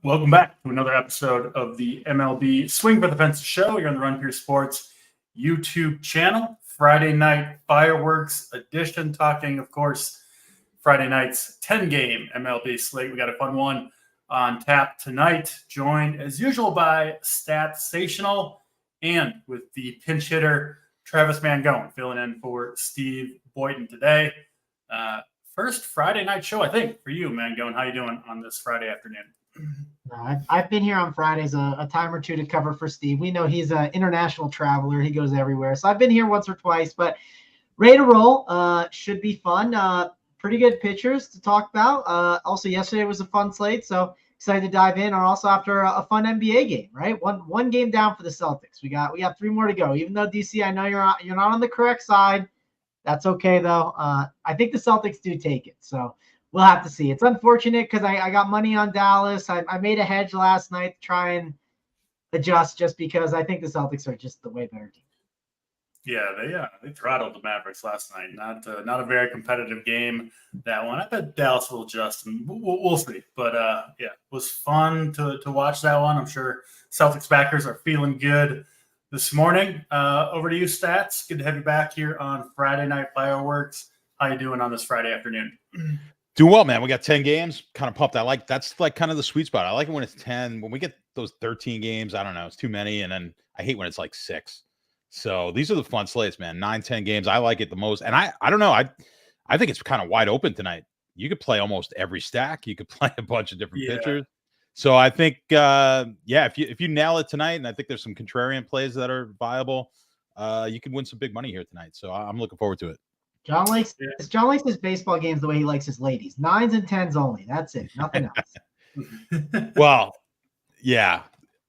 Welcome back to another episode of the MLB Swing for the Fences show. You're on the Run Pure Sports YouTube channel. Friday night fireworks edition, talking, of course, Friday night's 10-game MLB slate. We got a fun one on tap tonight, joined as usual by Statsational and with the pinch hitter Travis Mangone filling in for Steve Boyden today. First Friday night show, I think, for you, Mangone. How you doing on this Friday afternoon? I've been here on Fridays a time or two to cover for Steve. We know he's an international traveler. He goes everywhere. So I've been here once or twice, but ready to roll. Should be fun. Pretty good pitchers to talk about. Also, yesterday was a fun slate, so excited to dive in. Or also after a fun NBA game, right? One game down for the Celtics. We got 3 more to go. Even though, DC, I know you're not on the correct side. That's okay, though. I think the Celtics do take it. So we'll have to see. It's unfortunate because I got money on Dallas. I made a hedge last night to try and adjust just because I think the Celtics are just the way better team. Yeah, they throttled the Mavericks last night. Not a very competitive game, that one. I bet Dallas will adjust, and we'll see. But, it was fun to watch that one. I'm sure Celtics backers are feeling good this morning. Over to you, Stats. Good to have you back here on Friday Night Fireworks. How you doing on this Friday afternoon? Doing well, man. We got 10 games. Kind of pumped. That's kind of the sweet spot. I like it when it's 10. When we get those 13 games, I don't know, it's too many. And then I hate when it's like 6. So these are the fun slates, man. 9, 10 games. I like it the most. And I don't know. I think it's kind of wide open tonight. You could play almost every stack. You could play a bunch of different pitchers. So I think, if you nail it tonight, and I think there's some contrarian plays that are viable, you can win some big money here tonight. So I'm looking forward to it. John likes his baseball games the way he likes his ladies. 9s and 10s only. That's it. Nothing else. Well, yeah,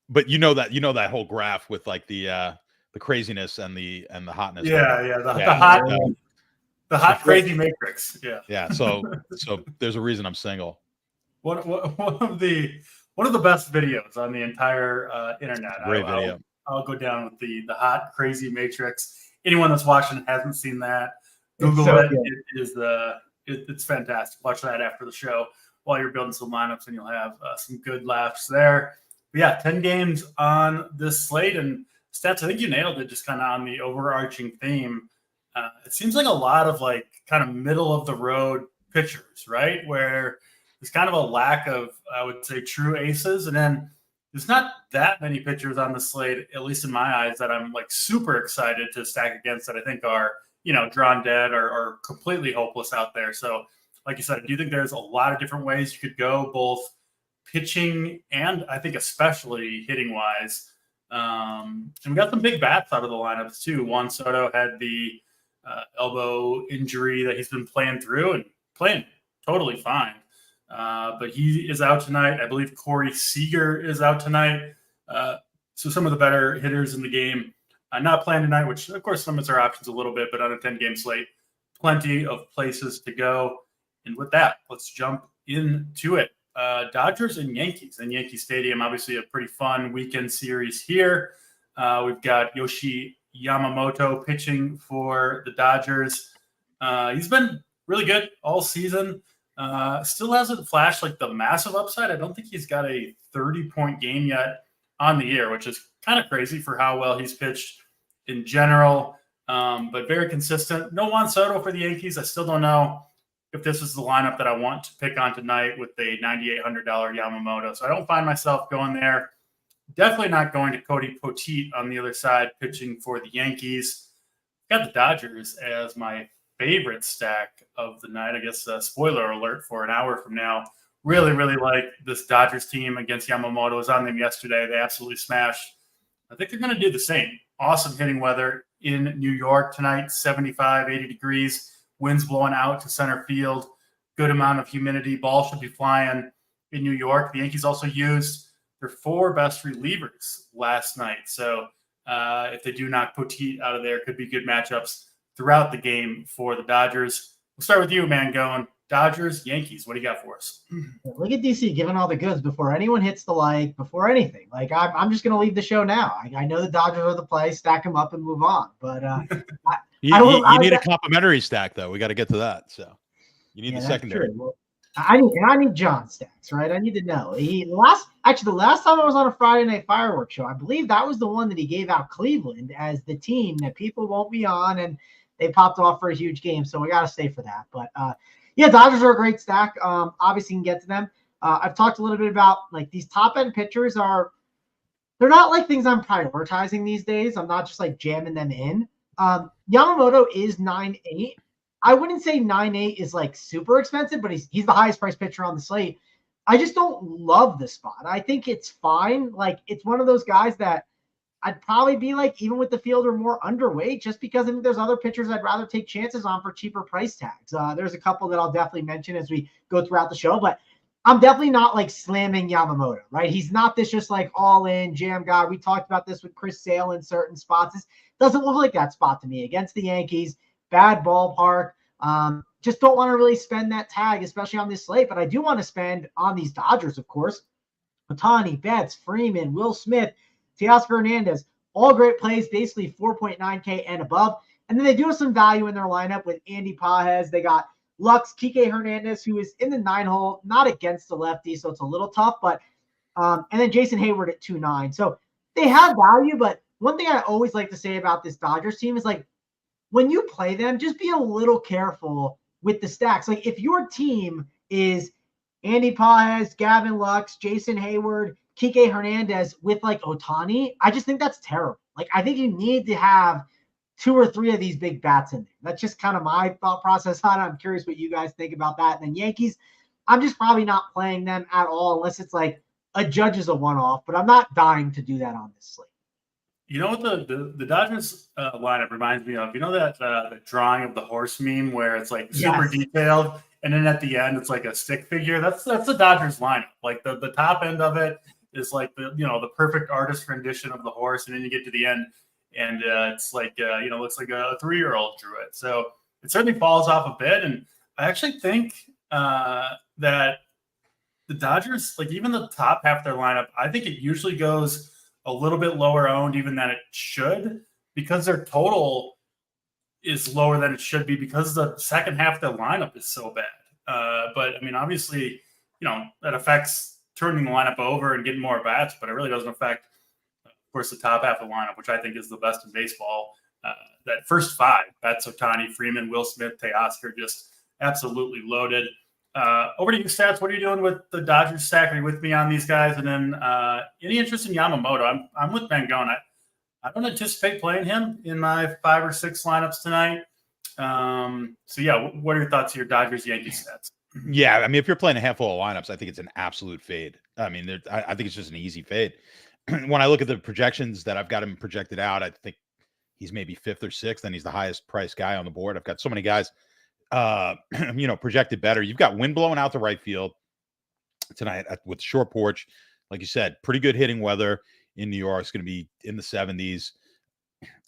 but you know that whole graph with like the craziness and the hotness. The hot crazy matrix. Yeah. So there's a reason I'm single. One of the best videos on the entire internet. Great video. I'll go down with the hot crazy matrix. Anyone that's watching hasn't seen that, Google it's fantastic. Watch that after the show while you're building some lineups, and you'll have some good laughs there. But 10 games on this slate, and Stats, I think you nailed it just kind of on the overarching theme. It seems like a lot of like kind of middle of the road pitchers, right? Where there's kind of a lack of, I would say, true aces. And then there's not that many pitchers on the slate, at least in my eyes, that I'm like super excited to stack against that I think are, drawn dead or completely hopeless out there. So like you said, I do think there's a lot of different ways you could go, both pitching and I think especially hitting wise. And we got some big bats out of the lineups too. Juan Soto had the elbow injury that he's been playing through and playing totally fine. But he is out tonight. I believe Corey Seager is out tonight. So some of the better hitters in the game not playing tonight, which of course limits our options a little bit, but on a 10-game slate, plenty of places to go. And with that, let's jump into it. Dodgers and Yankees in Yankee Stadium, obviously a pretty fun weekend series here. We've got Yoshi Yamamoto pitching for the Dodgers. He's been really good all season. Still hasn't flashed like the massive upside. I don't think he's got a 30-point game yet on the year, which is kind of crazy for how well he's pitched in general, but very consistent. No Juan Soto for the Yankees. I still don't know if this is the lineup that I want to pick on tonight with the $9,800 Yamamoto. So I don't find myself going there. Definitely not going to Cody Poteet on the other side pitching for the Yankees. Got the Dodgers as my favorite stack of the night. I guess spoiler alert for an hour from now. Really, really like this Dodgers team against Yamamoto. I was on them yesterday. They absolutely smashed. I think they're going to do the same. Awesome hitting weather in New York tonight, 75, 80 degrees. Winds blowing out to center field. Good amount of humidity. Ball should be flying in New York. The Yankees also used their 4 best relievers last night. So if they do knock Poteet out of there, could be good matchups throughout the game for the Dodgers. We'll start with you, Mangone. Dodgers, Yankees. What do you got for us? Look at DC giving all the goods before anyone hits the like, before anything. Like I'm just going to leave the show now. I know the Dodgers are the play, stack them up and move on. But you need a complimentary stack, though. We got to get to that. So you need the secondary. Well, I need John stacks, right? I need to know. The last time I was on a Friday Night Fireworks show, I believe that was the one that he gave out Cleveland as the team that people won't be on, and they popped off for a huge game. So we got to stay for that. But yeah, Dodgers are a great stack. Obviously, you can get to them. I've talked a little bit about like these top end pitchers they're not like things I'm prioritizing these days. I'm not just like jamming them in. Yamamoto is 9.8. I wouldn't say 9.8 is like super expensive, but he's the highest priced pitcher on the slate. I just don't love the spot. I think it's fine. Like it's one of those guys that I'd probably be like, even with the field or more underweight, just because I think there's other pitchers I'd rather take chances on for cheaper price tags. There's a couple that I'll definitely mention as we go throughout the show, but I'm definitely not like slamming Yamamoto, right? He's not this just like all in jam guy. We talked about this with Chris Sale in certain spots. It doesn't look like that spot to me against the Yankees. Bad ballpark. Just don't want to really spend that tag, especially on this slate. But I do want to spend on these Dodgers, of course. Ohtani, Betts, Freeman, Will Smith, Teoscar Hernandez, all great plays, basically 4.9K and above. And then they do have some value in their lineup with Andy Pages. They got Lux, Kike Hernandez, who is in the 9-hole, not against the lefty, so it's a little tough. But and then Jason Hayward at 2.9. So they have value, but one thing I always like to say about this Dodgers team is like when you play them, just be a little careful with the stacks. Like if your team is Andy Pages, Gavin Lux, Jason Hayward, Kike Hernandez with like Ohtani, I just think that's terrible. Like I think you need to have 2 or 3 of these big bats in there. That's just kind of my thought process on it. I'm curious what you guys think about that. And then Yankees, I'm just probably not playing them at all unless it's like a Judge is a one-off, but I'm not dying to do that on this slate. You know what the Dodgers lineup reminds me of? You know that the drawing of the horse meme where it's like super detailed, and then at the end it's like a stick figure. That's the Dodgers lineup. Like the top end of it is like the perfect artist rendition of the horse, and then you get to the end, and it's like looks like a 3-year-old drew it. So it certainly falls off a bit, and I actually think that the Dodgers, like even the top half of their lineup, I think it usually goes a little bit lower owned even than it should because their total is lower than it should be because the second half of their lineup is so bad. But I mean, obviously, that affects turning the lineup over and getting more bats, but it really doesn't affect, of course, the top half of the lineup, which I think is the best in baseball. That first 5, Betts, Ohtani, Freeman, Will Smith, Teoscar, just absolutely loaded. Over to you, Stats. What are you doing with the Dodgers stack? Are you with me on these guys? And then any interest in Yamamoto? I'm with Mangone. I don't anticipate playing him in my 5 or 6 lineups tonight. So, yeah, what are your thoughts of your Dodgers-Yankees stats? Yeah, I mean, if you're playing a handful of lineups, I think it's an absolute fade. I mean, I think it's just an easy fade. When I look at the projections that I've got him projected out, I think he's maybe 5th or 6th, and he's the highest priced guy on the board. I've got so many guys projected better. You've got wind blowing out the right field tonight with short porch. Like you said, pretty good hitting weather in New York. It's going to be in the 70s.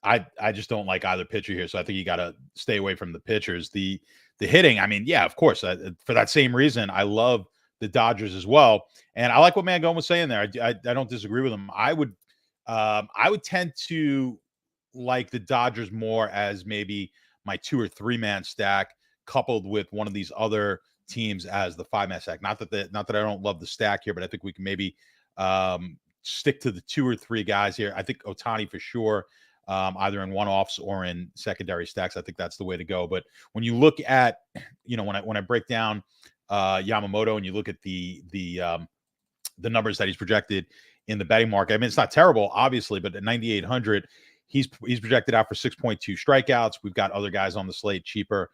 I just don't like either pitcher here. So I think you got to stay away from the pitchers. The hitting, I mean, yeah, of course, for that same reason, I love the Dodgers as well. And I like what Mangone was saying there. I don't disagree with him. I would tend to like the Dodgers more as maybe my 2 or 3 man stack, coupled with one of these other teams as the 5-man stack. Not that I don't love the stack here, but I think we can maybe stick to the 2 or 3 guys here. I think Ohtani for sure, either in one-offs or in secondary stacks. I think that's the way to go. But when you look at, when I break down Yamamoto and you look at the numbers that he's projected in the betting market, I mean, it's not terrible, obviously, but at 9,800, he's projected out for 6.2 strikeouts. We've got other guys on the slate cheaper,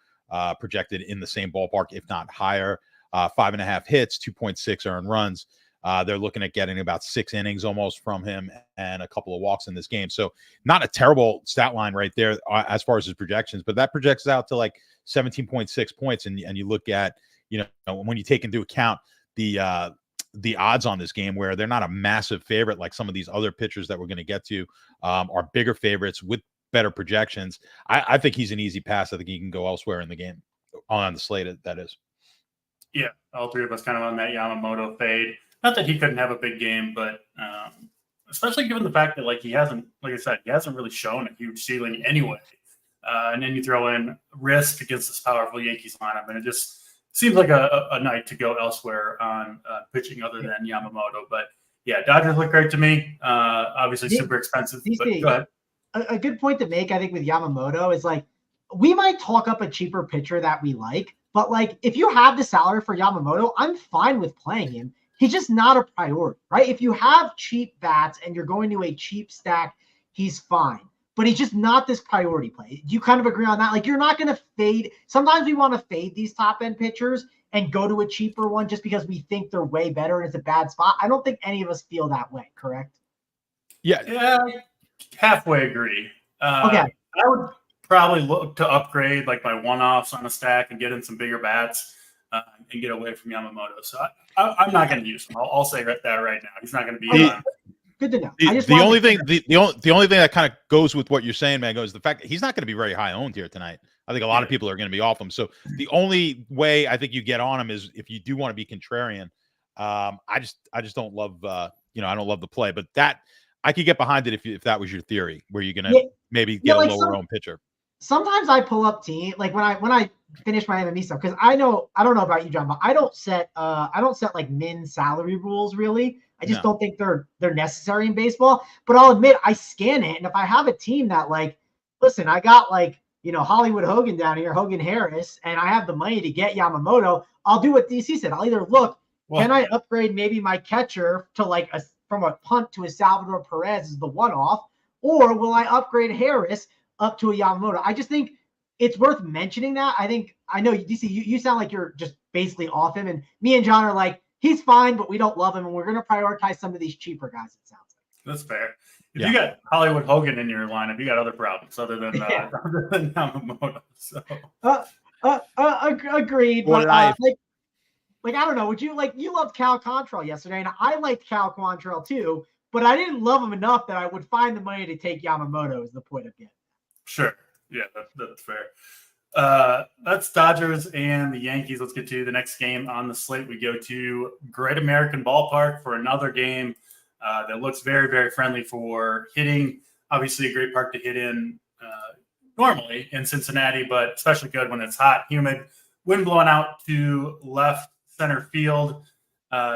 projected in the same ballpark, if not higher. 5.5 hits, 2.6 earned runs. They're looking at getting about 6 innings almost from him and a couple of walks in this game. So not a terrible stat line right there as far as his projections, but that projects out to like 17.6 points. And you look at, when you take into account the odds on this game where they're not a massive favorite like some of these other pitchers that we're going to get to are bigger favorites with better projections. I think he's an easy pass. I think he can go elsewhere in the game on the slate, that is. Yeah, all 3 of us kind of on that Yamamoto fade. Not that he couldn't have a big game, but especially given the fact that, like he hasn't really shown a huge ceiling anyway. And then you throw in risk against this powerful Yankees lineup, and it's seems like a night to go elsewhere on pitching other than Yamamoto. But yeah, Dodgers look great to me. Obviously super expensive. But go ahead. A good point to make, I think, with Yamamoto is like, we might talk up a cheaper pitcher that we like, but like if you have the salary for Yamamoto, I'm fine with playing him. He's just not a priority, right? If you have cheap bats and you're going to a cheap stack, he's fine. But he's just not this priority play. Do you kind of agree on that? Like, you're not going to fade. Sometimes we want to fade these top-end pitchers and go to a cheaper one just because we think they're way better and it's a bad spot. I don't think any of us feel that way, correct? Yeah, halfway agree. Okay. I would probably look to upgrade like my one-offs on a stack and get in some bigger bats and get away from Yamamoto. So I'm not going to use him. I'll say that right now. He's not going to be on. Good to know. The only thing that kind of goes with what you're saying, man, goes the fact that he's not going to be very high owned here tonight. I think a lot of people are going to be off him. So the only way I think you get on him is if you do want to be contrarian. I just don't love I don't love the play, but that I could get behind it if that was your theory, where you're going to maybe get a lower owned pitcher. Sometimes I pull up team like when I finish my MME stuff, because I don't know about you, John, but I don't set like min salary rules really. I just don't think they're necessary in baseball. But I'll admit I scan it, and if I have a team that like, listen, I got like Hollywood Hogan down here, Hogan Harris, and I have the money to get Yamamoto, I'll do what DC said. I'll either look, can I upgrade maybe my catcher to like from a punt to a Salvador Perez as the one-off, or will I upgrade Harris up to a Yamamoto? I just think it's worth mentioning that. I know DC, you sound like you're just basically off him, and me and John are like, he's fine, but we don't love him, and we're going to prioritize some of these cheaper guys, it sounds like. That's fair. If you got Hollywood Hogan in your lineup, you got other problems other than Yamamoto. So. Agreed. But, like, I don't know. Would you you loved Cal Quantrill yesterday, and I liked Cal Quantrill too, but I didn't love him enough that I would find the money to take Yamamoto is the point of getting. Sure. Yeah, that's fair. That's Dodgers and the Yankees. Let's get to the next game on the slate. We go to Great American Ballpark for another game that looks very, very friendly for hitting. Obviously, a great park to hit in normally in Cincinnati, but especially good when it's hot, humid, wind blowing out to left center field.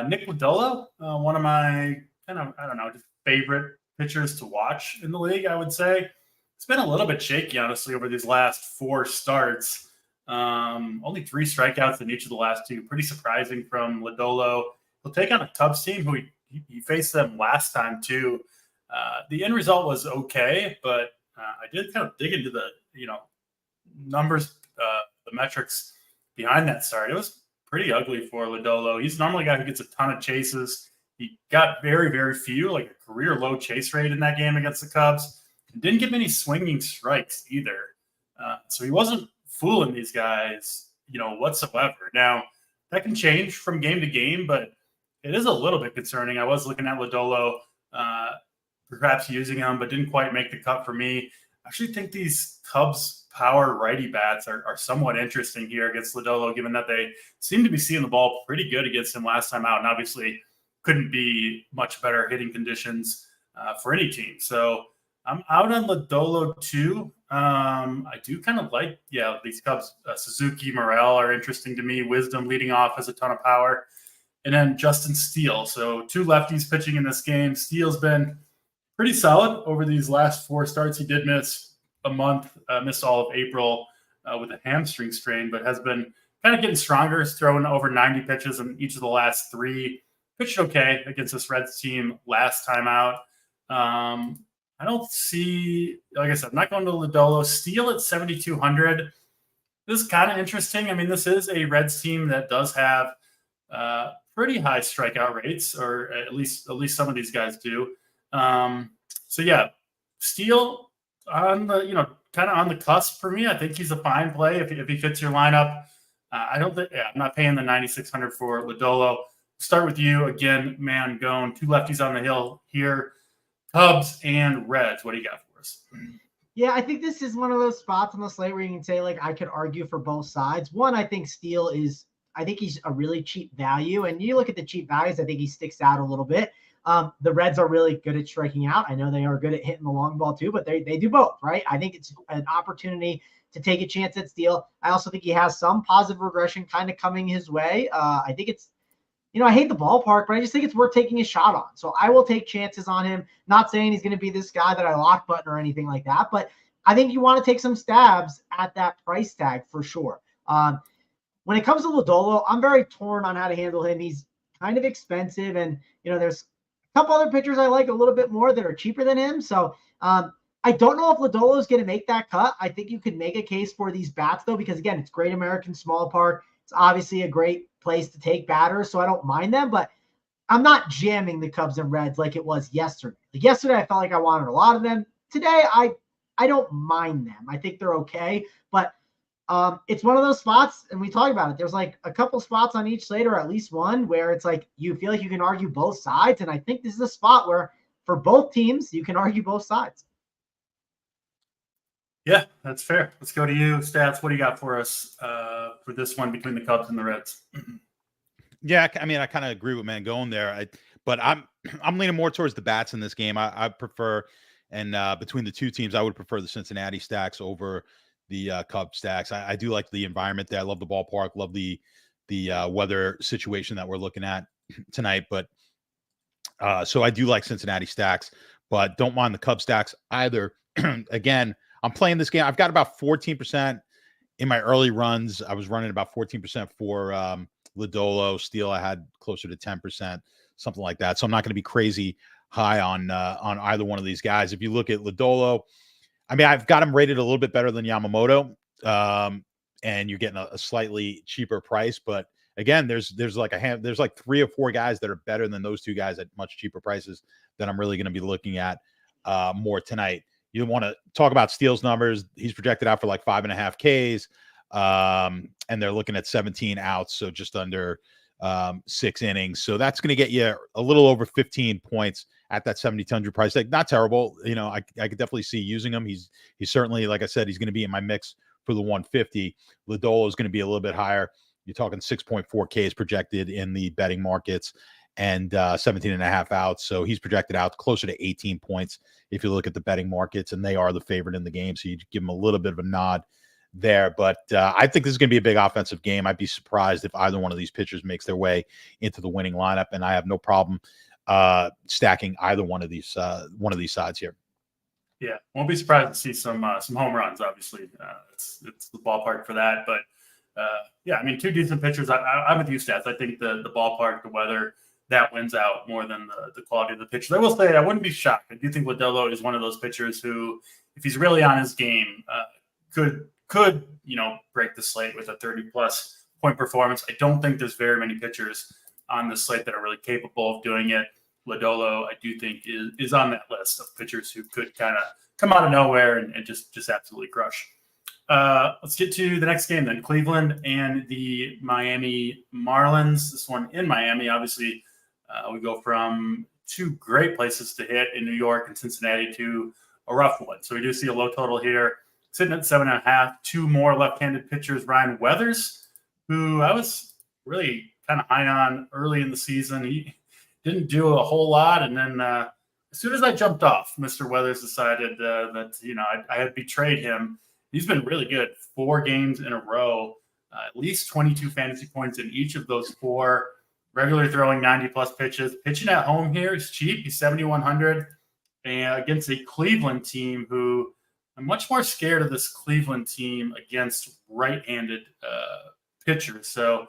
Nick Lodolo, one of my just favorite pitchers to watch in the league, I would say. It's been a little bit shaky, honestly, over these last 4 starts. Only 3 strikeouts in each of the last 2. Pretty surprising from Lodolo. He'll take on a Cubs team who he faced them last time, too. The end result was okay, but I did kind of dig into the numbers, the metrics behind that start. It was pretty ugly for Lodolo. He's normally a guy who gets a ton of chases. He got very, very few, like a career low chase rate in that game against the Cubs. Didn't get many swinging strikes either. So he wasn't fooling these guys, whatsoever. Now, that can change from game to game, but it is a little bit concerning. I was looking at Lodolo, perhaps using him, but didn't quite make the cut for me. I actually think these Cubs power righty bats are somewhat interesting here against Lodolo, given that they seem to be seeing the ball pretty good against him last time out, and obviously couldn't be much better hitting conditions for any team. So I'm out on Lodolo too. I do kind of like, these Cubs. Suzuki, Morel are interesting to me. Wisdom leading off has a ton of power. And then Justin Steele. So 2 lefties pitching in this game. Steele's been pretty solid over these last 4 starts. He did miss a month, missed all of April with a hamstring strain, but has been kind of getting stronger. He's thrown over 90 pitches in each of the last 3. Pitched okay against this Reds team last time out. I don't see, like I said, I'm not going to Lodolo. Steele at 7,200. This is kind of interesting. I mean, this is a Reds team that does have pretty high strikeout rates, or at least some of these guys do. Steele on the kind of on the cusp for me. I think he's a fine play if he fits your lineup. I'm not paying the 9,600 for Lodolo. Start with you again, Mangone. 2 lefties on the hill here. Cubs and Reds. What do you got for us? Yeah, I think this is one of those spots on the slate where you can say, I could argue for both sides. One, I think Steele I think he's a really cheap value. And you look at the cheap values, I think he sticks out a little bit. The Reds are really good at striking out. I know they are good at hitting the long ball too, but they do both, right? I think it's an opportunity to take a chance at Steele. I also think he has some positive regression kind of coming his way. I think it's, I hate the ballpark, but I just think it's worth taking a shot on. So I will take chances on him. Not saying he's going to be this guy that I lock button or anything like that, but I think you want to take some stabs at that price tag for sure. When it comes to Lodolo, I'm very torn on how to handle him. He's kind of expensive, and there's a couple other pitchers I like a little bit more that are cheaper than him. So I don't know if Lodolo is going to make that cut. I think you could make a case for these bats, though, because, again, it's Great American Small Park. It's obviously a great place to take batters, so I don't mind them. But I'm not jamming the Cubs and Reds like it was yesterday. Like yesterday, I felt like I wanted a lot of them. Today, I don't mind them. I think they're okay. But it's one of those spots, and we talk about it. There's like a couple spots on each slate, or at least one, where it's like you feel like you can argue both sides. And I think this is a spot where for both teams, you can argue both sides. Yeah, that's fair. Let's go to you, Stats. What do you got for us for this one between the Cubs and the Reds? Yeah, I mean, I kind of agree with Mangone there, but I'm leaning more towards the bats in this game. I prefer, and between the two teams, I would prefer the Cincinnati stacks over the Cubs stacks. I do like the environment there. I love the ballpark, love the weather situation that we're looking at tonight. But so I do like Cincinnati stacks, but don't mind the Cubs stacks either. Again, I'm playing this game. I've got about 14% in my early runs. I was running about 14% for Lodolo. Steele, I had closer to 10%, something like that. So I'm not going to be crazy high on either one of these guys. If you look at Lodolo, I mean, I've got him rated a little bit better than Yamamoto, and you're getting a slightly cheaper price. But again, there's like 3 or 4 guys that are better than those two guys at much cheaper prices that I'm really going to be looking at more tonight. You want to talk about Steele's numbers. He's projected out for like 5.5 Ks, and they're looking at 17 outs, so just under 6 innings. So that's going to get you a little over 15 points at that 7,200 price tag. Not terrible. I could definitely see using him. He's certainly, like I said, he's going to be in my mix for the 150. Lodolo is going to be a little bit higher. You're talking 6.4 Ks projected in the betting markets and 17.5 outs. So he's projected out closer to 18 points if you look at the betting markets, and they are the favorite in the game. So you give him a little bit of a nod there. But I think this is going to be a big offensive game. I'd be surprised if either one of these pitchers makes their way into the winning lineup, and I have no problem stacking either one of these sides here. Yeah, won't be surprised to see some home runs. Obviously, it's the ballpark for that. But yeah, I mean, 2 decent pitchers. I'm with you, Stats. I think the ballpark, the weather, that wins out more than the quality of the pitcher. I will say I wouldn't be shocked. I do think Lodolo is one of those pitchers who, if he's really on his game, could break the slate with a 30-plus point performance. I don't think there's very many pitchers on the slate that are really capable of doing it. Lodolo, I do think, is on that list of pitchers who could kind of come out of nowhere and just absolutely crush. Let's get to the next game then. Cleveland and the Miami Marlins. This one in Miami. Obviously, we go from 2 great places to hit in New York and Cincinnati to a rough one. So we do see a low total here, sitting at 7.5. 2 more left-handed pitchers. Ryan Weathers, who I was really kind of high on early in the season. He didn't do a whole lot, and then as soon as I jumped off, Mr. Weathers decided that I had betrayed him. He's been really good. 4 games in a row, at least 22 fantasy points in each of those 4. Regularly throwing 90-plus pitches. Pitching at home here is cheap. He's 7,100, and against a Cleveland team who I'm much more scared of this Cleveland team against right-handed pitchers. So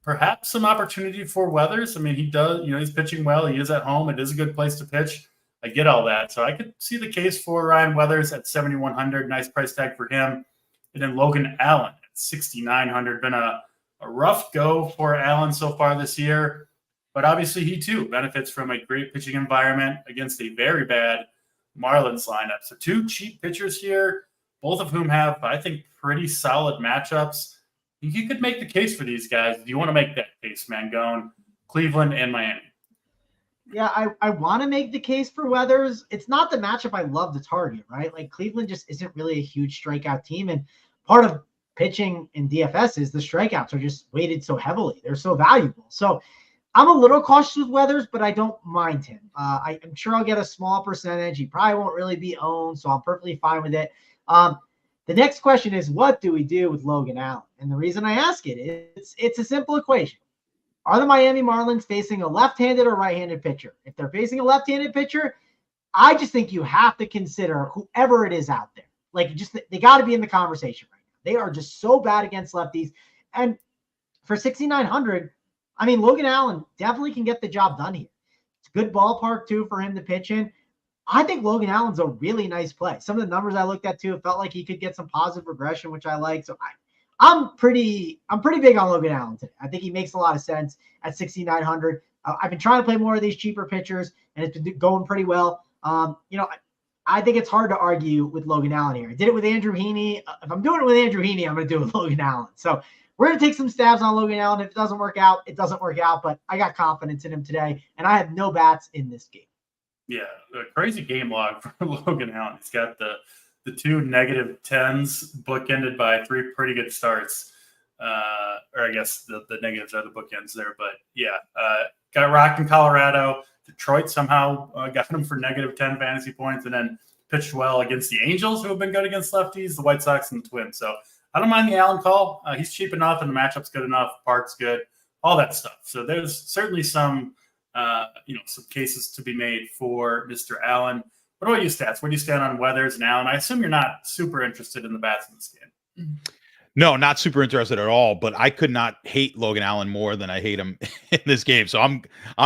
perhaps some opportunity for Weathers. I mean, he does. He's pitching well. He is at home. It is a good place to pitch. I get all that. So I could see the case for Ryan Weathers at 7,100. Nice price tag for him. And then Logan Allen at 6,900. Been a rough go for Allen so far this year. But obviously he too benefits from a great pitching environment against a very bad Marlins lineup. So 2 cheap pitchers here, both of whom have, I think, pretty solid matchups. You could make the case for these guys. Do you want to make that case, Mangone? Cleveland and Miami. Yeah, I want to make the case for Weathers. It's not the matchup I love to target, right? Like Cleveland just isn't really a huge strikeout team. And part of pitching in DFS is the strikeouts are just weighted so heavily. They're so valuable. So I'm a little cautious with Weathers, but I don't mind him. I'm sure I'll get a small percentage. He probably won't really be owned, so I'm perfectly fine with it. The The next question is, what do we do with Logan Allen? And the reason I ask it is it's a simple equation. Are the Miami Marlins facing a left-handed or right-handed pitcher? If they're facing a left-handed pitcher, I just think you have to consider whoever it is out there. Like, they got to be in the conversation right now. They are just so bad against lefties. And for 6,900, I mean, Logan Allen definitely can get the job done here. It's a good ballpark, too, for him to pitch in. I think Logan Allen's a really nice play. Some of the numbers I looked at, too, it felt like he could get some positive regression, which I like. So I'm pretty big on Logan Allen today. I think he makes a lot of sense at 6,900. I've been trying to play more of these cheaper pitchers, and it's been going pretty well. I think it's hard to argue with Logan Allen here. I did it with Andrew Heaney. If I'm doing it with Andrew Heaney, I'm going to do it with Logan Allen. So we're going to take some stabs on Logan Allen. If it doesn't work out, it doesn't work out. But I got confidence in him today, and I have no bats in this game. Yeah, a crazy game log for Logan Allen. He's got the two -10s bookended by 3 pretty good starts. Or I guess the negatives are the bookends there. But yeah, got rocked in Colorado. Detroit somehow got him for -10 fantasy points, and then pitched well against the Angels, who have been good against lefties, the White Sox, and the Twins. So I don't mind the Allen call. He's cheap enough, and the matchup's good enough. Park's good, all that stuff. So there's certainly some cases to be made for Mr. Allen. What about you, Stats? Where do you stand on Weathers and Allen? I assume you're not super interested in the bats in this game. No, not super interested at all, but I could not hate Logan Allen more than I hate him in this game. So I'm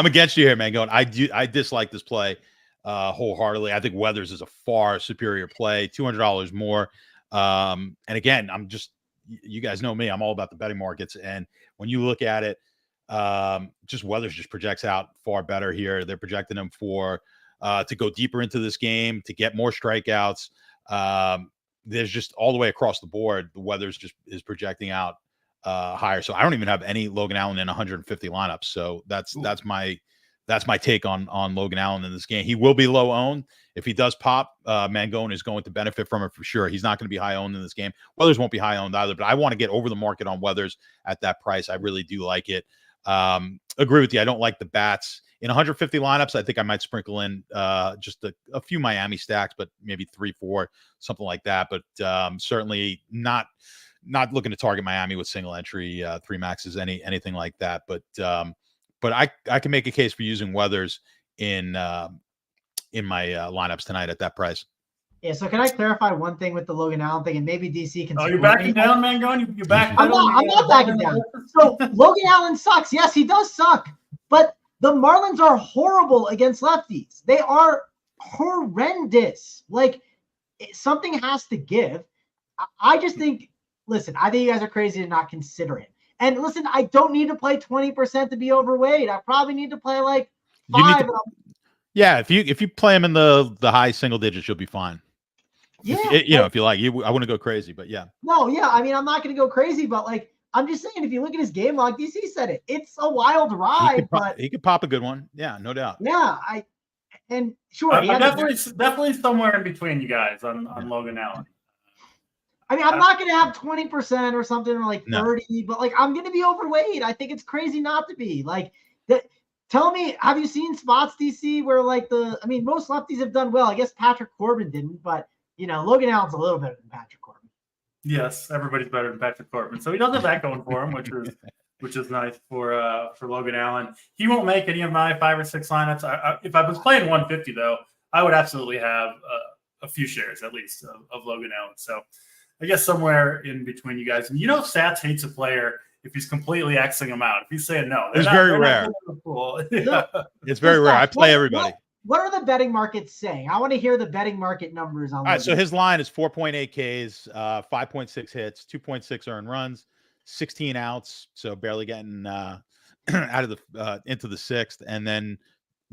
against you here, man. I dislike this play wholeheartedly. I think Weathers is a far superior play, $200 more. And again, you guys know me, I'm all about the betting markets. And when you look at it, just Weathers just projects out far better here. They're projecting him to go deeper into this game, to get more strikeouts. There's just all the way across the board, the Weathers just is projecting out higher. So I don't even have any Logan Allen in 150 lineups. So that's my take on Logan Allen in this game. He will be low owned. If he does pop, Mangone is going to benefit from it for sure. He's not going to be high owned in this game. Weathers won't be high owned either, but I want to get over the market on Weathers at that price. I really do like it. Agree with you. I don't like the bats. In 150 lineups, I think I might sprinkle in just a few Miami stacks, but maybe 3-4, something like that. But certainly not looking to target Miami with single entry 3 maxes, anything like that. But I can make a case for using Weathers in my lineups tonight at that price. Yeah, so can I clarify one thing with the Logan Allen thing, and maybe DC can. Oh, you're backing down, man. You're back. I'm not backing down. So Logan Allen sucks. Yes, he does suck, but the Marlins are horrible against lefties. They are horrendous. Like, something has to give. I just think. Listen, I think you guys are crazy to not consider him. And listen, I don't need to play 20% to be overweight. I probably need to play like 5. Yeah, if you play him in the high single digits, you'll be fine. Yeah, if you like, I wouldn't go crazy, but yeah. No, yeah, I mean, I'm not going to go crazy, but like, I'm just saying, if you look at his game log, DC said it. It's a wild ride, but he could pop a good one. Yeah, no doubt. Yeah, sure. I'm definitely somewhere in between you guys on Logan Allen. I mean, I'm not going to have 20% or something, or like 30, but like, I'm going to be overweight. I think it's crazy not to be. Like, tell me, have you seen spots, DC, where like most lefties have done well? I guess Patrick Corbin didn't, but Logan Allen's a little better than Patrick Corbin. Yes, everybody's better than Patrick Corbin, so he does have that going for him, which is nice for Logan Allen. He won't make any of my 5 or 6 lineups. If I was playing 150 though, I would absolutely have a few shares at least of Logan Allen. So I guess somewhere in between you guys. And Stats hates a player if he's completely Xing him out. If he's saying no, it's very rare. Yeah. It's very rare. I play everybody. What are the betting markets saying? I want to hear the betting market numbers on. All right, so his line is 4.8 Ks, 5.6 hits, 2.6 earned runs, 16 outs, so barely getting out of the into the 6th, and then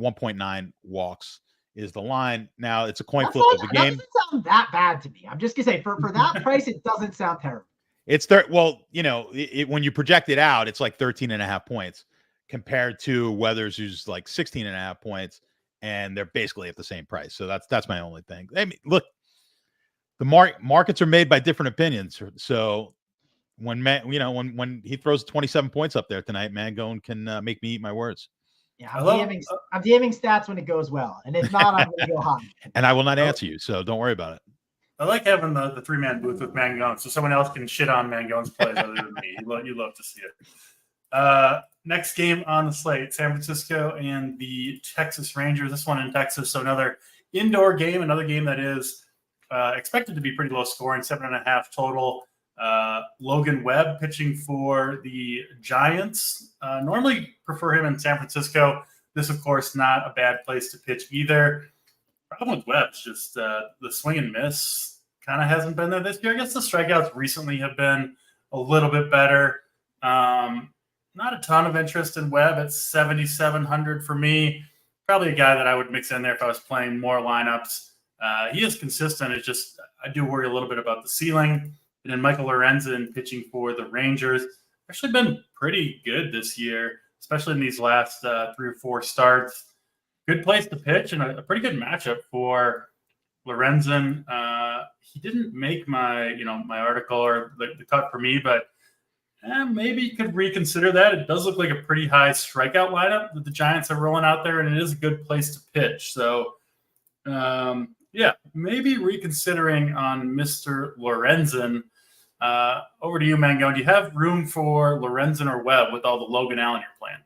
1.9 walks is the line. Now it's a coin flip of the game. That doesn't sound that bad to me. I'm just gonna say for that price, it doesn't sound terrible. It's when you project it out, it's like 13.5 points compared to Weathers, who's like 16.5 points. And they're basically at the same price. So that's my only thing. I mean, look, the markets are made by different opinions. So when he throws 27 points up there tonight, Mangone can make me eat my words. Yeah, I'm DMing Stats when it goes well, and if not, I'm going to go high. And I will not answer you, so don't worry about it. I like having the three-man booth with Mangone, so someone else can shit on Mangone's plays other than me. You love to see it. Next game on the slate, San Francisco and the Texas Rangers. This one in Texas, so another indoor game, another game that is expected to be pretty low scoring, 7.5 total. Logan Webb pitching for the Giants. Normally prefer him in San Francisco. This, of course, not a bad place to pitch either. Problem with Webb is just the swing and miss kind of hasn't been there this year. I guess the strikeouts recently have been a little bit better. Not a ton of interest in Webb at 7,700 for me. Probably a guy that I would mix in there if I was playing more lineups. He is consistent. It's just I do worry a little bit about the ceiling. And then Michael Lorenzen pitching for the Rangers. Actually been pretty good this year, especially in these last 3 or 4 starts. Good place to pitch and a pretty good matchup for Lorenzen. He didn't make my article or the cut for me, but maybe you could reconsider that. It does look like a pretty high strikeout lineup that the Giants are rolling out there, and it is a good place to pitch. So, maybe reconsidering on Mr. Lorenzen. Over to you, Mangone. Do you have room for Lorenzen or Webb with all the Logan Allen you're playing?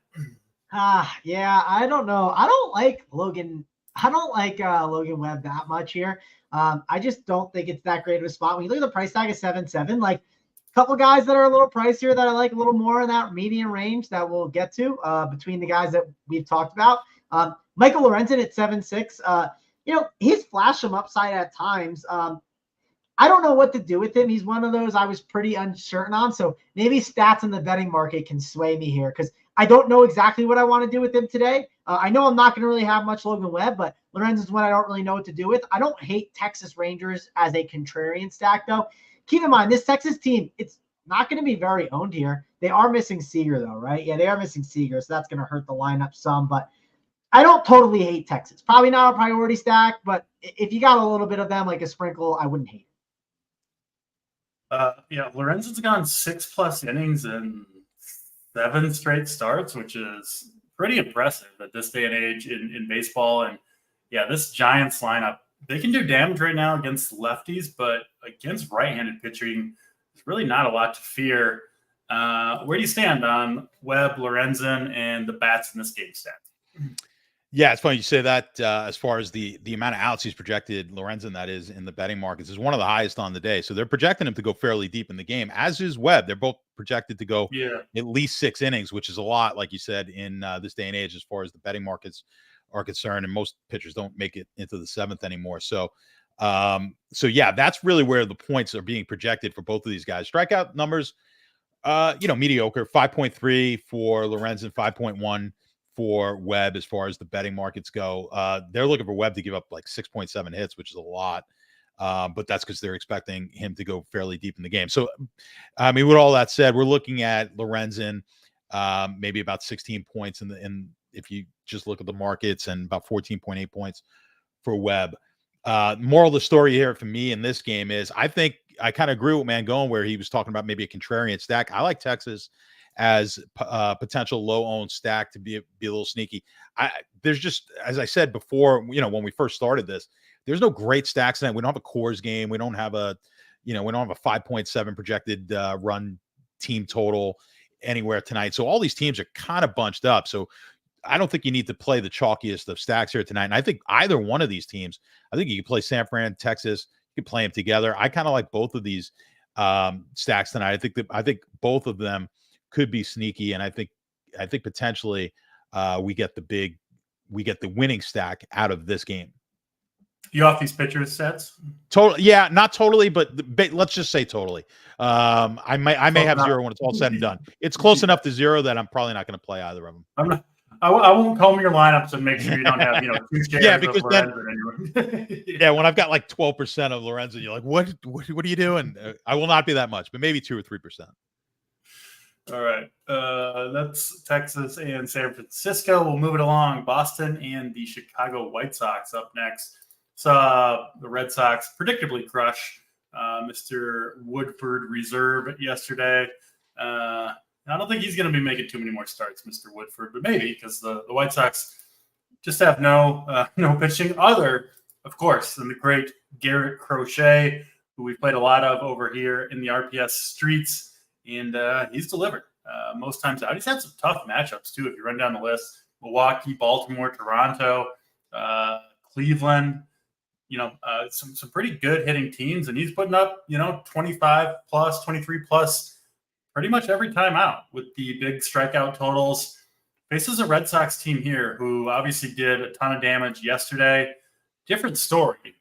Yeah, I don't know. I don't like Logan Webb that much here. I just don't think it's that great of a spot. When you look at the price tag of 7.7, like a couple guys that are a little pricier that I like a little more in that median range that we'll get to between the guys that we've talked about. Michael Lorenzen at 7.6. He's flashed some upside at times. I don't know what to do with him. He's one of those I was pretty uncertain on. So maybe stats in the betting market can sway me here because I don't know exactly what I want to do with him today. I know I'm not going to really have much Logan Webb, but Lorenzen's one I don't really know what to do with. I don't hate Texas Rangers as a contrarian stack, though. Keep in mind, this Texas team, it's not going to be very owned here. They are missing Seager, though, right? Yeah, they are missing Seager, so that's going to hurt the lineup some. But I don't totally hate Texas. Probably not a priority stack, but if you got a little bit of them, like a sprinkle, I wouldn't hate it. Lorenzen's gone 6+ innings and 7 straight starts, which is pretty impressive at this day and age in baseball. And this Giants lineup, they can do damage right now against lefties, but against right-handed pitching, there's really not a lot to fear. Where do you stand on Webb, Lorenzen, and the bats in this game stat? Yeah, it's funny you say that. As far as the amount of outs he's projected, Lorenzen, that is, in the betting markets, is one of the highest on the day. So they're projecting him to go fairly deep in the game, as is Webb. They're both projected to go at least 6 innings, which is a lot, like you said, in this day and age, as far as the betting markets are concerned. And most pitchers don't make it into the 7th anymore. So that's really where the points are being projected for both of these guys. Strikeout numbers, mediocre. 5.3 for Lorenzen, 5.1 for Webb as far as the betting markets go. They're looking for Webb to give up like 6.7 hits, which is a lot. But that's because they're expecting him to go fairly deep in the game. So, with all that said, we're looking at Lorenzen, maybe about 16 points in if you just look at the markets, and about 14.8 points for Webb. Moral of the story here for me in this game is I think I kind of agree with Mangone where he was talking about maybe a contrarian stack. I like Texas as potential low-owned stack to be a little sneaky. There's just, as I said before, when we first started this, there's no great stacks tonight. We don't have a Coors game. We don't have a 5.7 projected run team total anywhere tonight. So all these teams are kind of bunched up. So I don't think you need to play the chalkiest of stacks here tonight. And I think either one of these teams, I think you can play San Fran, Texas. You can play them together. I kind of like both of these stacks tonight. I think both of them could be sneaky, and I think potentially we get the winning stack out of this game. You off these pitchers sets? Totally, yeah, not totally, but let's just say totally. I may have 0 when it's all said and done. It's close enough to 0 that I'm probably not going to play either of them. I won't comb your lineups and make sure you don't have 2 shares. Yeah, because of then, when I've got like 12% of Lorenzen, you're like, what are you doing? I will not be that much, but maybe 2 or 3%. All right. That's Texas and San Francisco. We'll move it along. Boston and the Chicago White Sox up next. Saw the Red Sox predictably crush Mr. Woodford reserve yesterday. I don't think he's going to be making too many more starts, Mr. Woodford, but maybe because the White Sox just have no pitching other of course, and the great Garrett Crochet, who we've played a lot of over here in the RPS streets, and he's delivered most times out. He's had some tough matchups, too, if you run down the list. Milwaukee, Baltimore, Toronto, Cleveland, some pretty good hitting teams, and he's putting up, 25 plus, 23 plus pretty much every time out with the big strikeout totals. Faces a Red Sox team here who obviously did a ton of damage yesterday. Different story.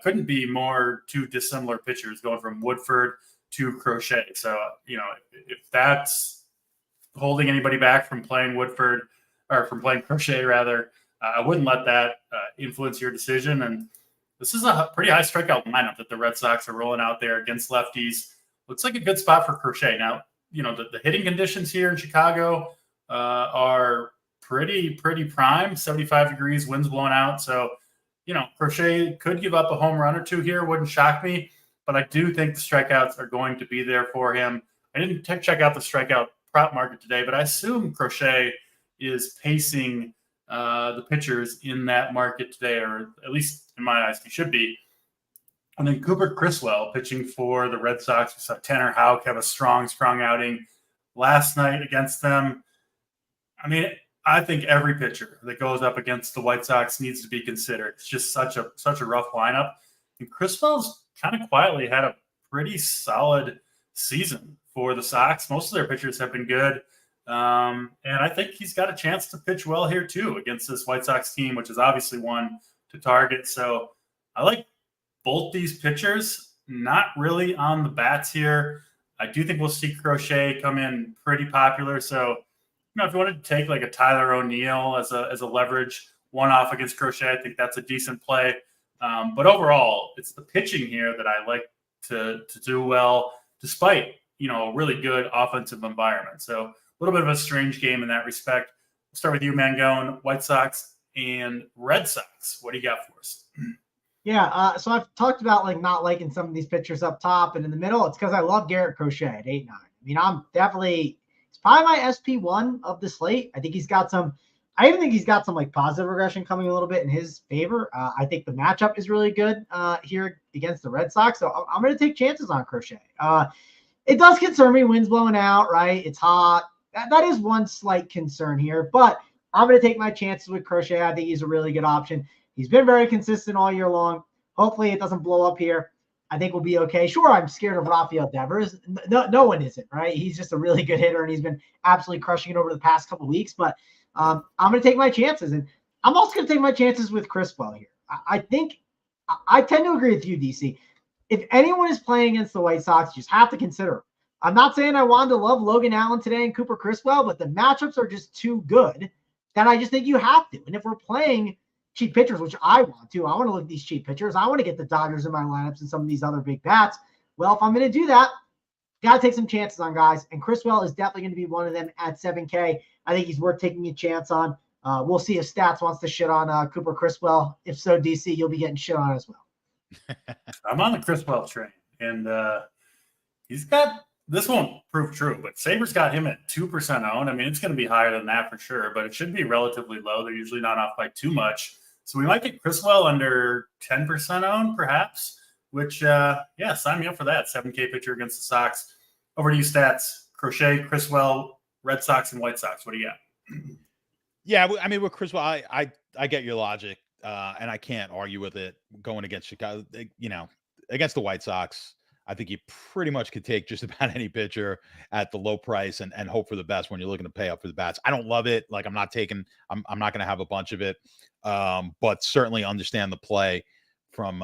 Couldn't be more two dissimilar pitchers going from Woodford to Crochet. So, if that's holding anybody back from playing Woodford or from playing Crochet, rather, I wouldn't let that influence your decision. And this is a pretty high strikeout lineup that the Red Sox are rolling out there against lefties. Looks like a good spot for Crochet. Now, the hitting conditions here in Chicago are pretty prime, 75 degrees, winds blowing out. So, Crochet could give up a home run or two here. Wouldn't shock me. But I do think the strikeouts are going to be there for him. I didn't check out the strikeout prop market today, but I assume Crochet is pacing the pitchers in that market today, or at least in my eyes, he should be. And then Cooper Criswell pitching for the Red Sox. We saw Tanner Houck have a strong outing last night against them. I mean, I think every pitcher that goes up against the White Sox needs to be considered. It's just such a rough lineup. And Criswell's kind of quietly had a pretty solid season for the Sox. Most of their pitchers have been good. And I think he's got a chance to pitch well here too against this White Sox team, which is obviously one to target. So I like both these pitchers, not really on the bats here. I do think we'll see Crochet come in pretty popular. So, if you wanted to take like a Tyler O'Neill as a leverage one-off against Crochet, I think that's a decent play. But overall, it's the pitching here that I like to do well, despite, a really good offensive environment. So a little bit of a strange game in that respect. We'll start with you, Mangone, White Sox and Red Sox. What do you got for us? Yeah, so I've talked about not liking some of these pitchers up top and in the middle. It's because I love Garrett Crochet at 8-9. I mean, it's probably my SP1 of the slate. I think I even think he's got some positive regression coming a little bit in his favor. I think the matchup is really good here against the Red Sox. So I'm going to take chances on Crochet. It does concern me, winds blowing out, right? It's hot. That is one slight concern here, but I'm going to take my chances with Crochet. I think he's a really good option. He's been very consistent all year long. Hopefully it doesn't blow up here. I think we'll be okay. Sure, I'm scared of Rafael Devers. No one isn't, right? He's just a really good hitter, and he's been absolutely crushing it over the past couple of weeks. But I'm going to take my chances, and I'm also going to take my chances with Criswell here. I think I tend to agree with you, DC. If anyone is playing against the White Sox, you just have to consider him. I'm not saying I wanted to love Logan Allen today and Cooper Criswell, but the matchups are just too good that I just think you have to. And if we're playing cheap pitchers, which I want to look at these cheap pitchers. I want to get the Dodgers in my lineups and some of these other big bats. Well, if I'm going to do that, got to take some chances on guys. And Criswell is definitely going to be one of them at 7K. I think he's worth taking a chance on. We'll see if Stats wants to shit on Cooper Criswell. If so, DC, you'll be getting shit on as well. I'm on the Criswell train, and he's got – this won't prove true, but Sabres got him at 2% owned. I mean, it's going to be higher than that for sure, but it should be relatively low. They're usually not off by too much. So we might get Criswell under 10% owned, perhaps, which, sign me up for that. 7K pitcher against the Sox. Over to you, Stats. Crochet, Criswell, Red Sox, and White Sox. What do you got? Yeah, I mean, with Criswell, I get your logic, and I can't argue with it going against Chicago. Against the White Sox, I think you pretty much could take just about any pitcher at the low price and hope for the best when you're looking to pay up for the bats. I don't love it. I'm not going to have a bunch of it, but certainly understand the play from,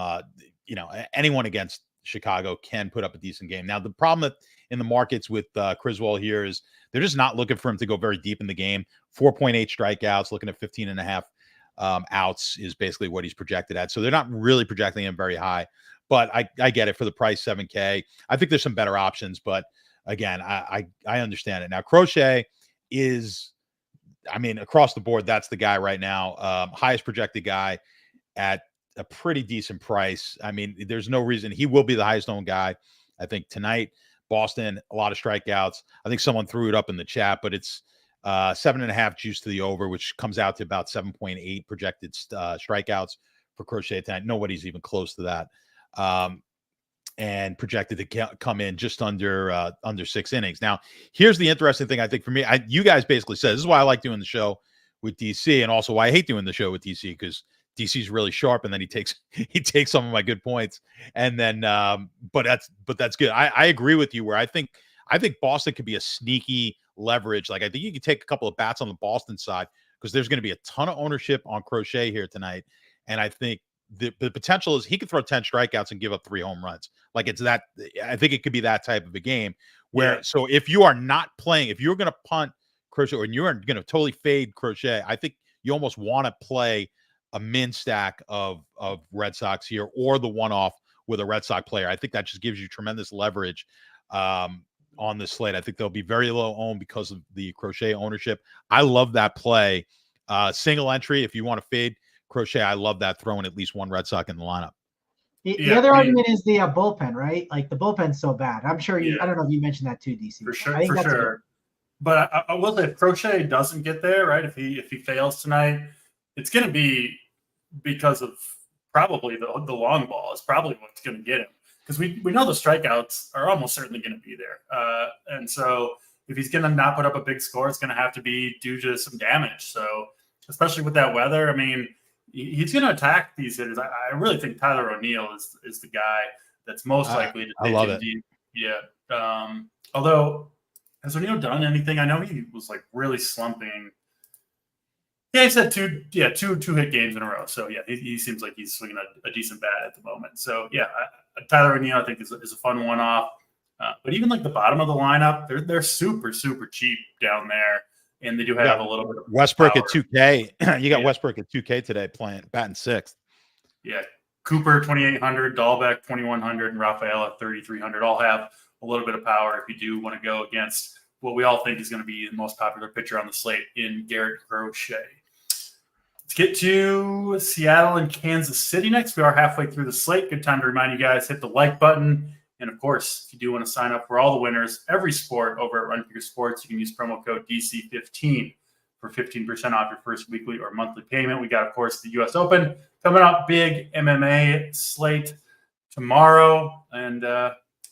anyone against Chicago can put up a decent game. Now, the problem in the markets with Criswell here is they're just not looking for him to go very deep in the game. 4.8 strikeouts, looking at 15.5 outs is basically what he's projected at. So they're not really projecting him very high. But I get it for the price, 7K. I think there's some better options, but again, I understand it. Now, Crochet is, across the board, that's the guy right now. Highest projected guy at a pretty decent price. There's no reason he will be the highest owned guy. I think tonight, Boston, a lot of strikeouts. I think someone threw it up in the chat, but it's 7.5 juice to the over, which comes out to about 7.8 projected strikeouts for Crochet tonight. Nobody's even close to that. And projected to come in just under 6 innings. Now, here's the interesting thing I think for me. You guys basically said this is why I like doing the show with DC, and also why I hate doing the show with DC, because DC's really sharp, and then he takes some of my good points, and then but that's good. I agree with you where I think Boston could be a sneaky leverage. Like I think you could take a couple of bats on the Boston side because there's going to be a ton of ownership on Crochet here tonight, and I think the potential is he could throw 10 strikeouts and give up 3 home runs. Like it's that. I think it could be that type of a game where, so if you are not playing, if you're going to punt Crochet or you're going to totally fade Crochet, I think you almost want to play a min stack of Red Sox here or the one-off with a Red Sox player. I think that just gives you tremendous leverage on this slate. I think they'll be very low owned because of the Crochet ownership. I love that play. Single entry, if you want to fade Crochet, I love that, throwing at least one Red Sox in the lineup. The other argument is the bullpen, right? Like the bullpen's so bad. I'm sure I don't know if you mentioned that too, DC. For sure. But I will say if Crochet doesn't get there, right? If he fails tonight, it's going to be because of probably the long ball is probably what's going to get him, because we know the strikeouts are almost certainly going to be there. And so if he's going to not put up a big score, it's going to have to be due to some damage. So especially with that weather, I mean, he's going to attack these hitters. I really think Tyler O'Neill is the guy that's most likely to take him deep. Yeah. Although, has O'Neill done anything? I know he was like really slumping. Yeah, he said two hit games in a row. So yeah, he seems like he's swinging a decent bat at the moment. So yeah, Tyler O'Neill I think is a fun one-off. But even like the bottom of the lineup, they're super cheap down there. And they do have a little bit of Westbrook power. at 2K. You got Westbrook at 2K today batting 6th. Yeah. Cooper 2,800, Dahlbeck 2,100, and Rafael at 3,300 all have a little bit of power if you do want to go against what we all think is going to be the most popular pitcher on the slate in Garrett Crochet. Let's get to Seattle and Kansas City next. We are halfway through the slate. Good time to remind you guys, hit the like button. And, of course, if you do want to sign up for all the winners, every sport over at Run Pure Sports, you can use promo code DC15 for 15% off your first weekly or monthly payment. We got, of course, the U.S. Open coming up, big MMA slate tomorrow, and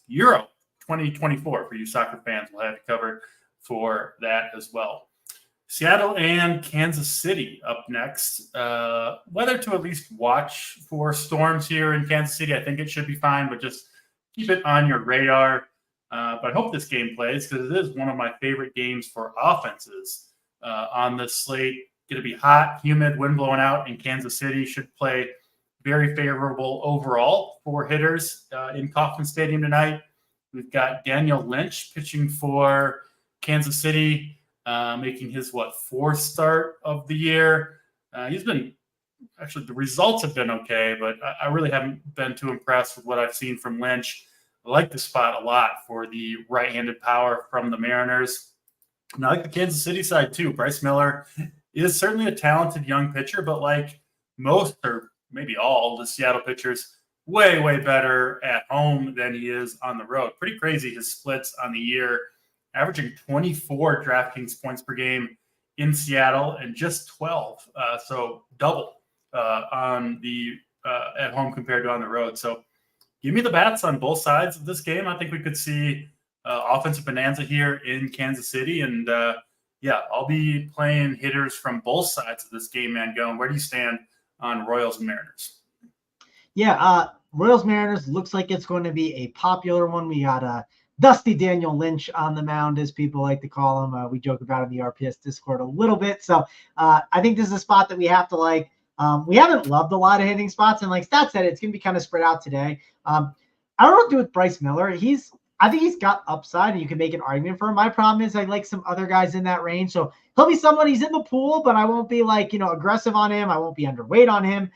Euro 2024 for you soccer fans. We'll have you covered for that as well. Seattle and Kansas City up next. Whether to at least watch for storms here in Kansas City, I think it should be fine, but just keep it on your radar. But I hope this game plays because it is one of my favorite games for offenses on this slate. Going to be hot, humid, wind blowing out in Kansas City. Should play very favorable overall for hitters in Kauffman Stadium tonight. We've got Daniel Lynch pitching for Kansas City, making his, fourth start of the year. He's been – actually, the results have been okay, but I really haven't been too impressed with what I've seen from Lynch. I like the spot a lot for the right-handed power from the Mariners. And I like the Kansas City side too. Bryce Miller is certainly a talented young pitcher, but like most or maybe all the Seattle pitchers, way better at home than he is on the road. Pretty crazy his splits on the year, averaging 24 DraftKings points per game in Seattle and just 12. So double on the at home compared to on the road. So give me the bats on both sides of this game. I think we could see offensive bonanza here in Kansas City. And I'll be playing hitters from both sides of this game, man. Going, where do you stand on Royals and Mariners? Yeah, Royals Mariners looks like it's going to be a popular one. We got Dusty Daniel Lynch on the mound, as people like to call him. We joke about it in the RPS Discord a little bit. So I think this is a spot that we have to like. We haven't loved a lot of hitting spots, and like Stat said, it's going to be kind of spread out today. I don't know what to do with Bryce Miller. I think he's got upside, and you can make an argument for him. My problem is I like some other guys in that range, so he'll be someone he's in the pool, but I won't be like aggressive on him. I won't be underweight on him.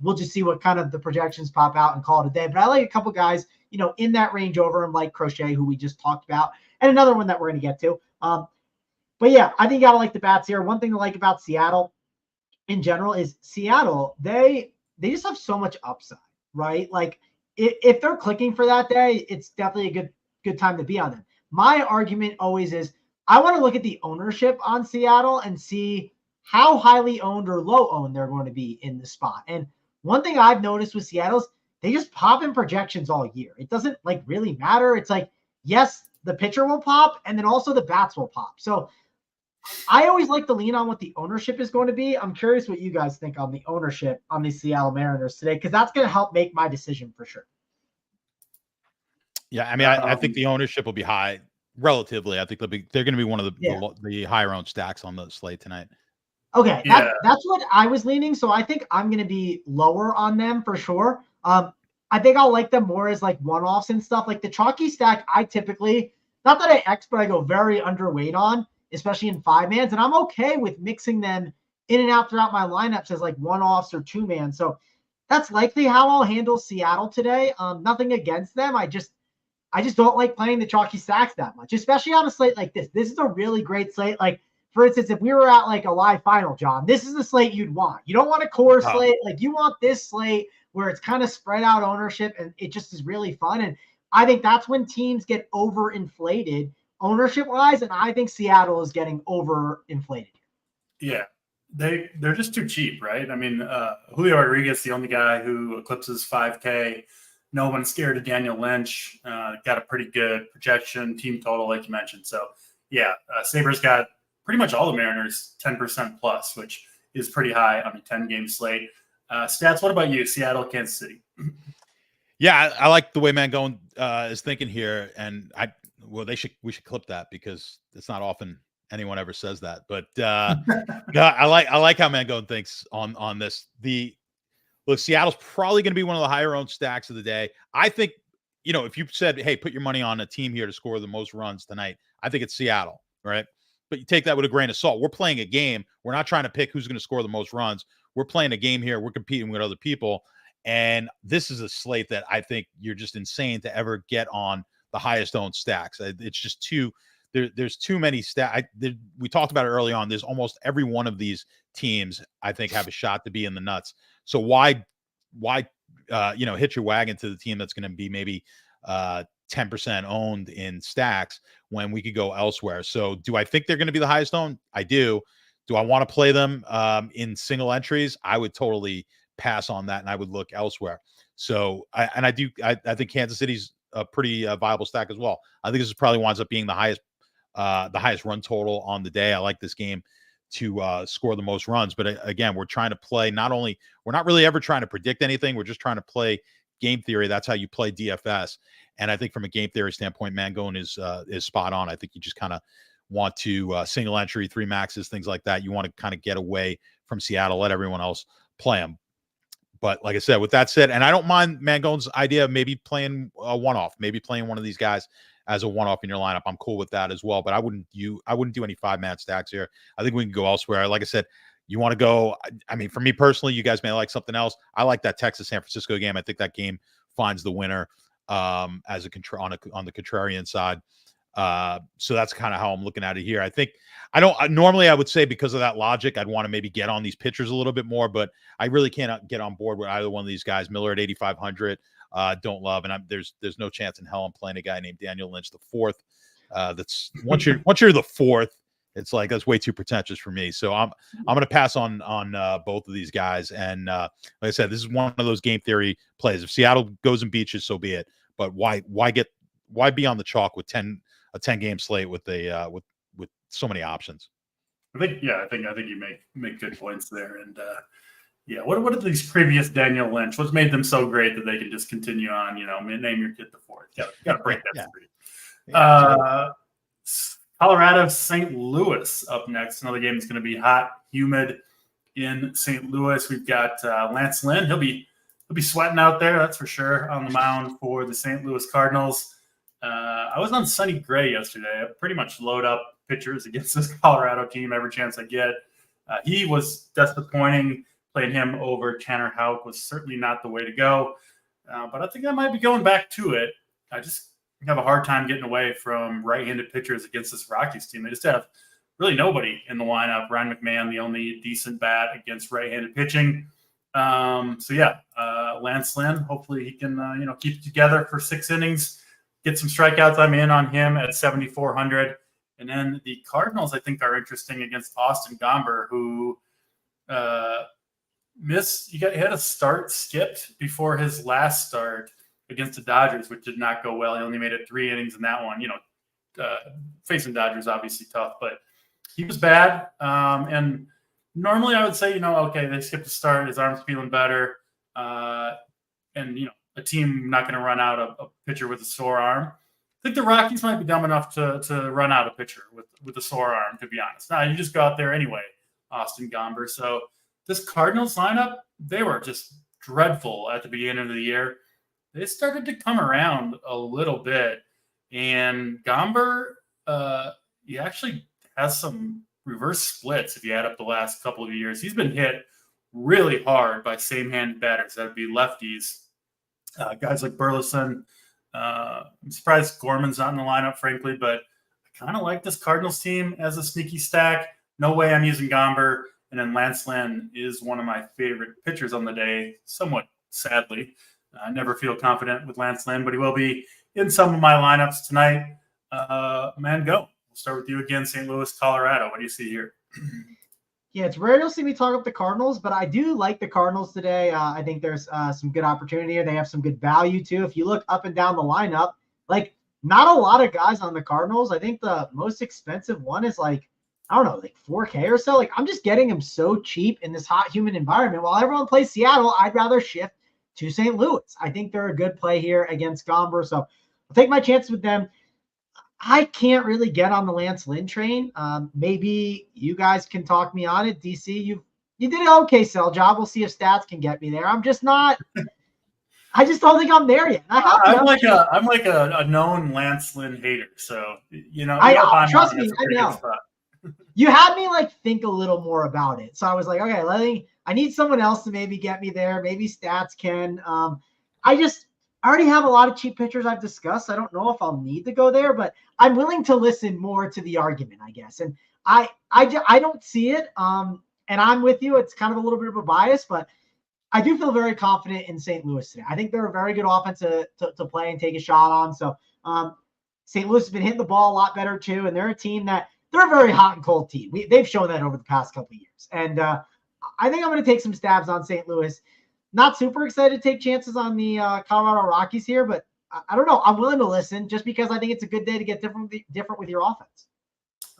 We'll just see what kind of the projections pop out and call it a day. But I like a couple guys, in that range over him, like Crochet, who we just talked about, and another one that we're going to get to. But yeah, I think you got to like the bats here. One thing to like about Seattle in general is Seattle, they just have so much upside, right? Like if they're clicking for that day, it's definitely a good time to be on them. My argument always is I want to look at the ownership on Seattle and see how highly owned or low owned they're going to be in the spot. And one thing I've noticed with Seattle's, they just pop in projections all year. It doesn't like really matter. It's like, yes, the pitcher will pop, and then also the bats will pop. So I always like to lean on what the ownership is going to be. I'm curious what you guys think on the ownership on the Seattle Mariners today, because that's going to help make my decision for sure. Yeah, I mean, I think the ownership will be high relatively. I think they're going to be one of the higher owned stacks on the slate tonight. Okay, that's what I was leaning. So I think I'm going to be lower on them for sure. I think I'll like them more as like one-offs and stuff. Like the chalky stack, I typically, not that I X, but I go very underweight on, especially in 5-mans. And I'm okay with mixing them in and out throughout my lineups as like one-offs or 2-man. So that's likely how I'll handle Seattle today. Nothing against them. I just don't like playing the chalky stacks that much, especially on a slate like this. This is a really great slate. Like, for instance, if we were at like a live final, John, this is the slate you'd want. You don't want a core slate. Like, you want this slate where it's kind of spread out ownership and it just is really fun. And I think that's when teams get overinflated ownership wise. And I think Seattle is getting overinflated. Yeah. They're just too cheap, right? I mean, Julio Rodriguez, the only guy who eclipses 5K. No one's scared of Daniel Lynch. Got a pretty good projection, team total, like you mentioned. So, yeah, Sabres got pretty much all the Mariners 10% plus, which is pretty high on a 10-game slate. Stats, what about you? Seattle, Kansas City. Yeah, I like the way Mangone is thinking here, and we should clip that because it's not often anyone ever says that. But I like how Mangone thinks on this. Look, Seattle's probably going to be one of the higher owned stacks of the day. I think, if you said, hey, put your money on a team here to score the most runs tonight, I think it's Seattle, right? But you take that with a grain of salt. We're playing a game. We're not trying to pick who's going to score the most runs. We're playing a game here. We're competing with other people. And this is a slate that I think you're just insane to ever get on the highest owned stacks. It's just there's too many stacks. We talked about it early on. There's almost every one of these teams, I think, have a shot to be in the nuts. So why hitch your wagon to the team that's going to be maybe 10% owned in stacks when we could go elsewhere? So do I think they're going to be the highest owned? I do. Do I want to play them in single entries? I would totally pass on that, and I would look elsewhere. So I think Kansas City's a pretty viable stack as well. I think this probably winds up being the highest run total on the day. I like this game to score the most runs. But again, we're trying to play we're not really ever trying to predict anything. We're just trying to play game theory. That's how you play DFS. And I think from a game theory standpoint, Mangone is spot on. I think you just kind of want to single entry, 3 maxes, things like that. You want to kind of get away from Seattle, let everyone else play them. But like I said, with that said, and I don't mind Mangone's idea of maybe playing a one-off, maybe playing one of these guys as a one-off in your lineup. I'm cool with that as well, but I wouldn't do any 5-man stacks here. I think we can go elsewhere. Like I said, you want to go, I mean, for me personally, you guys may like something else. I like that Texas-San Francisco game. I think that game finds the winner as on the contrarian side. So that's kind of how I'm looking at it here. Normally I would say because of that logic, I'd want to maybe get on these pitchers a little bit more, but I really cannot get on board with either one of these guys. Miller at 8,500, don't love. And there's no chance in hell I'm playing a guy named Daniel Lynch the fourth. That's once you're the fourth, it's like, that's way too pretentious for me. So I'm going to pass on both of these guys. And like I said, this is one of those game theory plays. If Seattle goes and beaches, so be it. But why be on the chalk with a 10-game slate with so many options? I think you make good points there. And what are these previous Daniel Lynch? What's made them so great that they can just continue on? Name your kid the fourth. Got to break that free. Colorado, St. Louis up next. Another game that's going to be hot, humid in St. Louis. We've got Lance Lynn. He'll be sweating out there, that's for sure, on the mound for the St. Louis Cardinals. I was on Sonny Gray yesterday. I pretty much load up pitchers against this Colorado team every chance I get. He was disappointing. Playing him over Tanner Houck was certainly not the way to go. But I think I might be going back to it. I just have a hard time getting away from right-handed pitchers against this Rockies team. They just have really nobody in the lineup. Ryan McMahon, the only decent bat against right-handed pitching. Lance Lynn, hopefully he can keep it together for 6 innings. Get some strikeouts. I'm in on him at 7,400. And then the Cardinals, I think, are interesting against Austin Gomber, who he had a start skipped before his last start against the Dodgers, which did not go well. He only made it 3 innings in that one. Facing Dodgers obviously tough, but he was bad. And normally I would say, okay, they skipped the start. His arm's feeling better. And a team not going to run out a pitcher with a sore arm. I think the Rockies might be dumb enough to run out a pitcher with a sore arm, to be honest. Now, you just go out there anyway, Austin Gomber. So this Cardinals lineup, they were just dreadful at the beginning of the year. They started to come around a little bit. And Gomber, he actually has some reverse splits if you add up the last couple of years. He's been hit really hard by same-handed batters. That would be lefties. Guys like Burleson. I'm surprised Gorman's not in the lineup, frankly, but I kind of like this Cardinals team as a sneaky stack. No way I'm using Gomber. And then Lance Lynn is one of my favorite pitchers on the day, somewhat sadly. I never feel confident with Lance Lynn, but he will be in some of my lineups tonight. Man, go. We'll start with you again, St. Louis, Colorado. What do you see here? Yeah, it's rare to see me talk up the Cardinals, but I do like the Cardinals today. I think there's some good opportunity here. They have some good value, too. If you look up and down the lineup, not a lot of guys on the Cardinals. I think the most expensive one is like 4K or so. I'm just getting him so cheap in this hot, humid environment. While everyone plays Seattle, I'd rather shift to St. Louis. I think they're a good play here against Gomber, so I'll take my chances with them. I can't really get on the Lance Lynn train. Maybe you guys can talk me on it. DC, you did an okay sell job. We'll see if stats can get me there. I'm just not. I just don't think I'm there yet. I'm like a known Lance Lynn hater. So trust me. I know. You had me think a little more about it. So I was like, okay, I need someone else to maybe get me there. Maybe stats can. I already have a lot of cheap pitchers I've discussed. I don't know if I'll need to go there, but I'm willing to listen more to the argument, I guess. And I don't see it. And I'm with you. It's kind of a little bit of a bias, but I do feel very confident in St. Louis today. I think they're a very good offense to play and take a shot on. So St. Louis has been hitting the ball a lot better too. And they're a team they're a very hot and cold team. They've shown that over the past couple of years. And I think I'm going to take some stabs on St. Louis. Not super excited to take chances on the Colorado Rockies here, but I don't know. I'm willing to listen just because I think it's a good day to get different with your offense.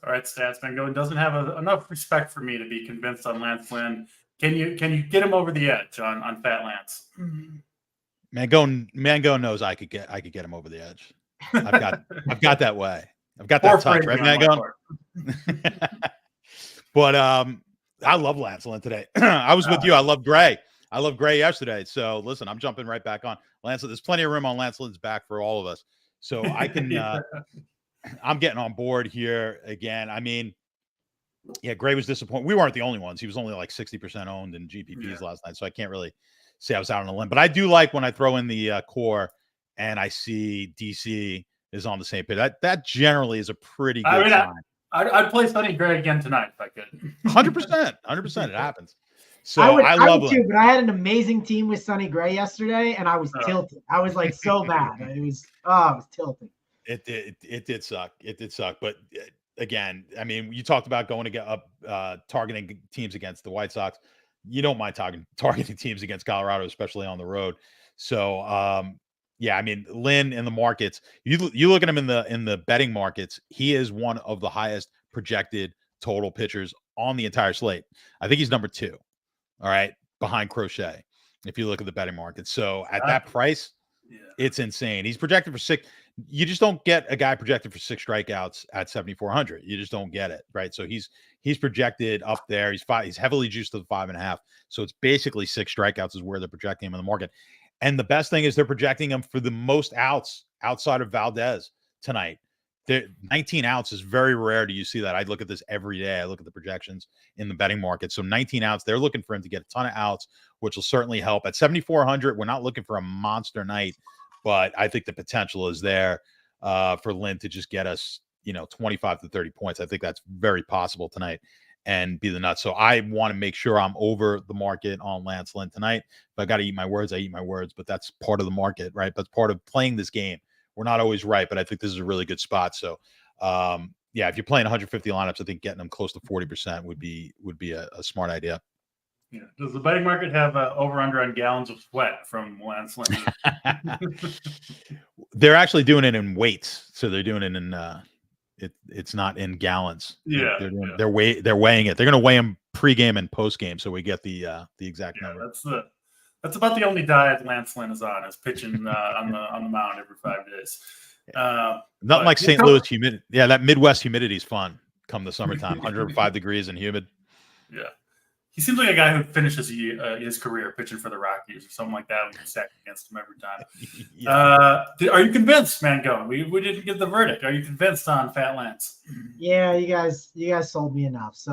All right, Statsman going doesn't have enough respect for me to be convinced on Lance Lynn. Can you get him over the edge on Fat Lance? Mango knows I could get him over the edge. I've got that way. I've got that touch, right, Mango? But I love Lance Lynn today. I was with you. I love Gray. I love Gray yesterday. So listen, I'm jumping right back on Lance. There's plenty of room on Lance Lynn's back for all of us. So I can, I'm getting on board here again. I mean, yeah, Gray was disappointed. We weren't the only ones. He was only 60% owned in GPPs last night. So I can't really say I was out on a limb, but I do like when I throw in the core and I see DC is on the same page. That generally is a pretty good sign. I'd play Sonny Gray again tonight if I could. 100%. It happens. So I love would too, but I had an amazing team with Sonny Gray yesterday, and I was tilted. I was so mad. I was tilted. It did suck. It did suck. But again, I mean, you talked about going to get up targeting teams against the White Sox. You don't mind targeting teams against Colorado, especially on the road. So yeah, I mean, Lynn in the markets, you look at him in the betting markets, he is one of the highest projected total pitchers on the entire slate. I think he's number 2. All right, behind Crochet, if you look at the betting market. So at that price, it's insane. He's projected for 6. You just don't get a guy projected for 6 strikeouts at 7,400. You just don't get it, right? So he's projected up there. He's heavily juiced to the 5.5. So it's basically 6 strikeouts is where they're projecting him in the market. And the best thing is they're projecting him for the most outs outside of Valdez tonight. 19 outs is very rare. Do you see that? I look at this every day. I look at the projections in the betting market. So 19 outs, they're looking for him to get a ton of outs, which will certainly help. At 7,400, we're not looking for a monster night, but I think the potential is there for Lynn to just get us, 25 to 30 points. I think that's very possible tonight and be the nuts. So I want to make sure I'm over the market on Lance Lynn tonight. If I got to eat my words, I eat my words, but that's part of the market, right? That's part of playing this game. We're not always right, but I think this is a really good spot. So, yeah, if you're playing 150 lineups, I think getting them close to 40% would be a smart idea. Yeah. Does the betting market have over under on gallons of sweat from Lance Lynn? They're actually doing it in weights, so they're doing it in it's not in gallons. Yeah, they're weighing it. They're going to weigh them pregame and postgame, so we get the exact number. That's about the only diet Lance Lynn is on, is pitching on the mound every 5 days. Nothing like St. Louis humidity. Yeah, that Midwest humidity is fun. Come the summertime, 105 degrees and humid. Yeah. He seems like a guy who finishes his career pitching for the Rockies or something like that. We stack against him every time. Yeah. Are you convinced, Mangone? We didn't get the verdict. Are you convinced on Fat Lance? Yeah, you guys sold me enough. So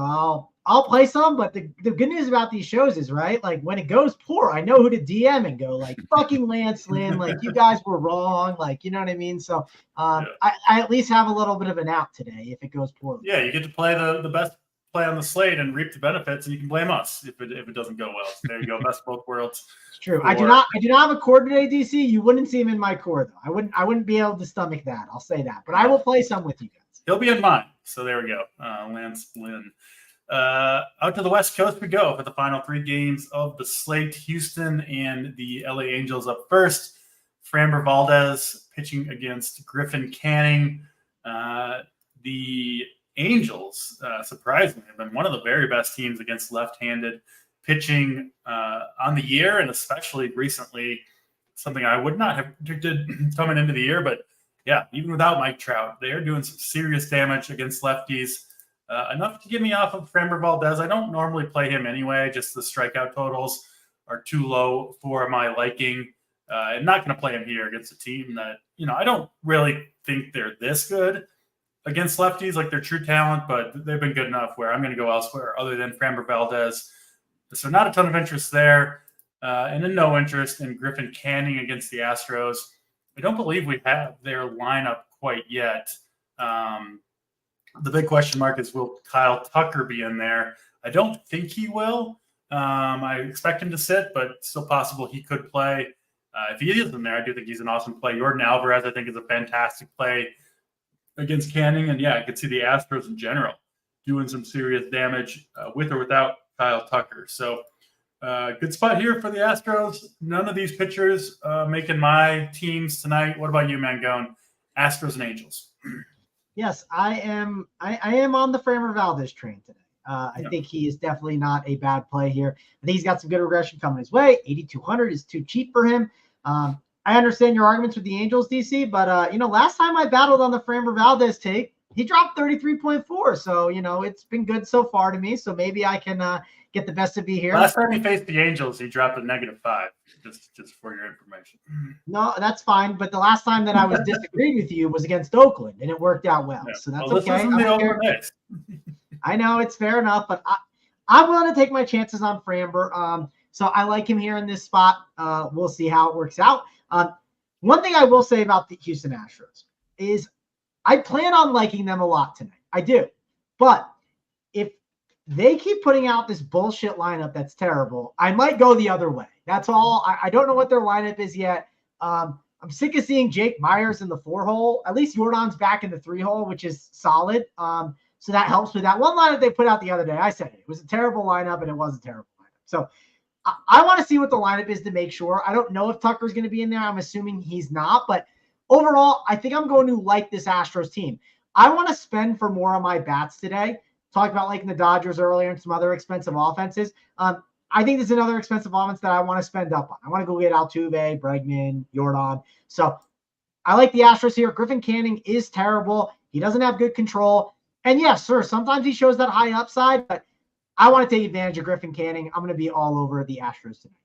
I'll play some. But the good news about these shows is, right, like when it goes poor, I know who to DM and go like, fucking Lance Lynn, like you guys were wrong, like, you know what I mean. So I at least have a little bit of an out today if it goes poorly. Yeah, you get to play the best play on the slate and reap the benefits, and you can blame us if it doesn't go well. So there you go, best of both worlds. It's true. I do not have a core today, DC. You wouldn't see him in my core though. I wouldn't be able to stomach that. I'll say that. But I will play some with you guys. He'll be in mine. So there we go. Lance Lynn. Out to the West Coast we go for the final 3 games of the slate. Houston and the LA Angels up first. Framber Valdez pitching against Griffin Canning. The Angels, surprisingly, have been one of the very best teams against left-handed pitching on the year, and especially recently, something I would not have predicted coming into the year. But yeah, even without Mike Trout, they are doing some serious damage against lefties, enough to get me off of Framber Valdez. I don't normally play him anyway, just the strikeout totals are too low for my liking. I'm not going to play him here against a team that, I don't really think they're this good against lefties, like they're true talent, but they've been good enough where I'm going to go elsewhere other than Framber Valdez. So not a ton of interest there. And then no interest in Griffin Canning against the Astros. I don't believe we have their lineup quite yet. The big question mark is, will Kyle Tucker be in there? I don't think he will. I expect him to sit, but still possible he could play. If he is in there, I do think he's an awesome play. Jordan Alvarez, I think, is a fantastic play against Canning. And yeah, I could see the Astros in general doing some serious damage with or without Kyle Tucker. So good spot here for the Astros. None of these pitchers making my teams tonight. What about you, Mangone? Astros and Angels. Yes, I am on the Framber Valdez train today. I think he is definitely not a bad play here. I think he's got some good regression coming his way. 8,200 is too cheap for him. I understand your arguments with the Angels, DC, but last time I battled on the Framber Valdez take, he dropped 33.4. So, it's been good so far to me. So maybe I can get the best of you here. Last time he faced the Angels, he dropped a -5, just for your information. No, that's fine. But the last time that I was disagreeing with you was against Oakland, and it worked out well. Yeah. So that's okay. I know it's fair enough, but I'm willing to take my chances on Framber. So I like him here in this spot. We'll see how it works out. One thing I will say about the Houston Astros is I plan on liking them a lot tonight. I do. But if they keep putting out this bullshit lineup that's terrible, I might go the other way. That's all. I don't know what their lineup is yet. I'm sick of seeing Jake Myers in the 4-hole. At least Jordan's back in the 3-hole, which is solid. So that helps with that one lineup they put out the other day. I said it was a terrible lineup, and it was a terrible lineup. So I want to see what the lineup is to make sure. I don't know if Tucker's going to be in there. I'm assuming he's not. But overall, I think I'm going to like this Astros team. I want to spend for more on my bats today. Talked about liking the Dodgers earlier and some other expensive offenses. I think there's another expensive offense that I want to spend up on. I want to go get Altuve, Bregman, Jordan. So I like the Astros here. Griffin Canning is terrible. He doesn't have good control. And yes, sir, sometimes he shows that high upside, but I want to take advantage of Griffin Canning. I'm going to be all over the Astros tonight.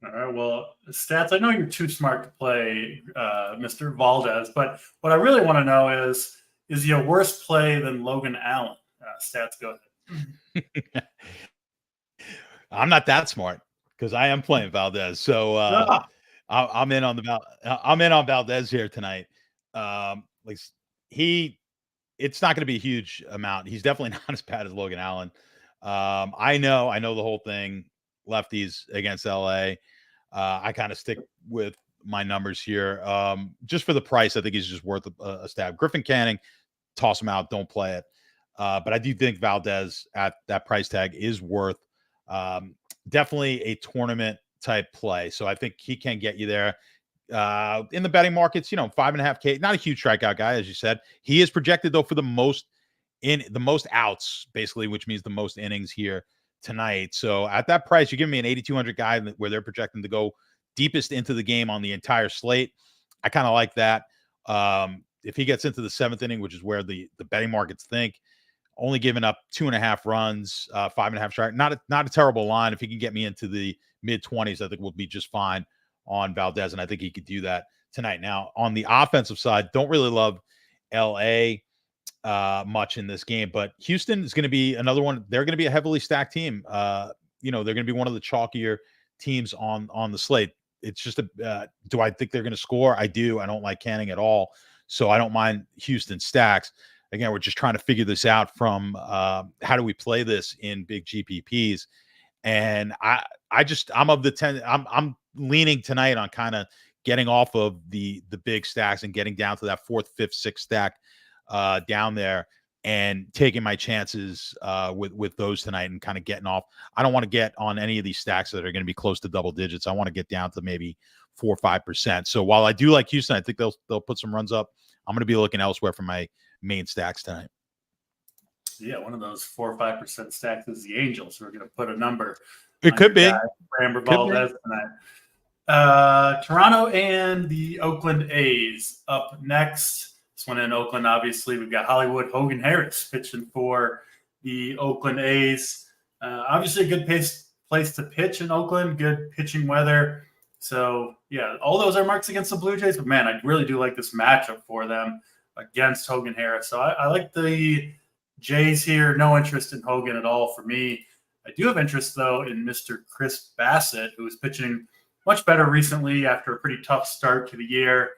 All right, well, Stats, I know you're too smart to play Mr. Valdez, but what I really want to know is he a worse play than Logan Allen? Stats, go ahead. I'm not that smart because I am playing Valdez. So I'm in on Valdez here tonight. It's not going to be a huge amount. He's definitely not as bad as Logan Allen. I know the whole thing. Lefties against LA. I kind of stick with my numbers here. Just for the price, I think he's just worth a stab. Griffin Canning, toss him out. Don't play it. But I do think Valdez at that price tag is worth Definitely a tournament type play. So I think he can get you there. In the betting markets, 5.5K, not a huge strikeout guy, as you said. He is projected though for the most outs, basically, which means the most innings here tonight. So at that price, you give me an 8,200 guy where they're projecting to go deepest into the game on the entire slate. I kind of like that. If he gets into the 7th inning, which is where the betting markets think, only giving up 2.5 runs, 5.5 strike, not a terrible line. If he can get me into the mid-20s, I think we'll be just fine on Valdez, and I think he could do that tonight. Now, on the offensive side, don't really love LA much in this game, but Houston is going to be another one. They're going to be a heavily stacked team. They're going to be one of the chalkier teams on the slate. It's just do I think they're going to score? I do. I don't like Canning at all, so I don't mind Houston stacks. Again, we're just trying to figure this out from how do we play this in big GPPs, and I'm of the 10. I'm leaning tonight on kind of getting off of the big stacks and getting down to that 4th, 5th, 6th stack down there and taking my chances with those tonight and kind of getting off. I don't want to get on any of these stacks that are going to be close to double digits. I want to get down to maybe 4 or 5%. So while I do like Houston, I think they'll put some runs up. I'm going to be looking elsewhere for my main stacks tonight. Yeah, one of those 4 or 5% stacks is the Angels. We're going to put a number. It could be. Framber Valdez tonight. Toronto and the Oakland A's up next. This one in Oakland, obviously, we've got Hollywood Hogan Harris pitching for the Oakland A's. Obviously, a good place to pitch in Oakland, good pitching weather. So, yeah, all those are marks against the Blue Jays. But, man, I really do like this matchup for them against Hogan Harris. So I like the Jays here. No interest in Hogan at all for me. I do have interest, though, in Mr. Chris Bassett, who is pitching much better recently after a pretty tough start to the year.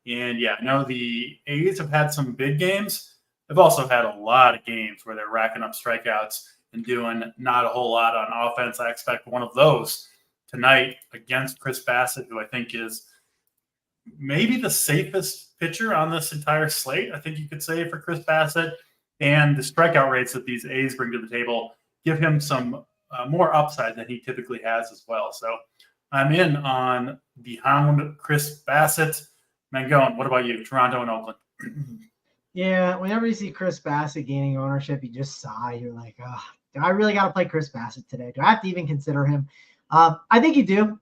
And, yeah, I know the A's have had some big games. They've also had a lot of games where they're racking up strikeouts and doing not a whole lot on offense. I expect one of those tonight against Chris Bassett, who I think is maybe the safest pitcher on this entire slate, I think you could say, for Chris Bassett. And the strikeout rates that these A's bring to the table give him some more upside than he typically has as well. So I'm in on the Hound, Chris Bassett. Mangone, what about you? Toronto and Oakland. Yeah, whenever you see Chris Bassett gaining ownership, you just sigh. You're like, oh, do I really got to play Chris Bassett today? Do I have to even consider him? I think you do.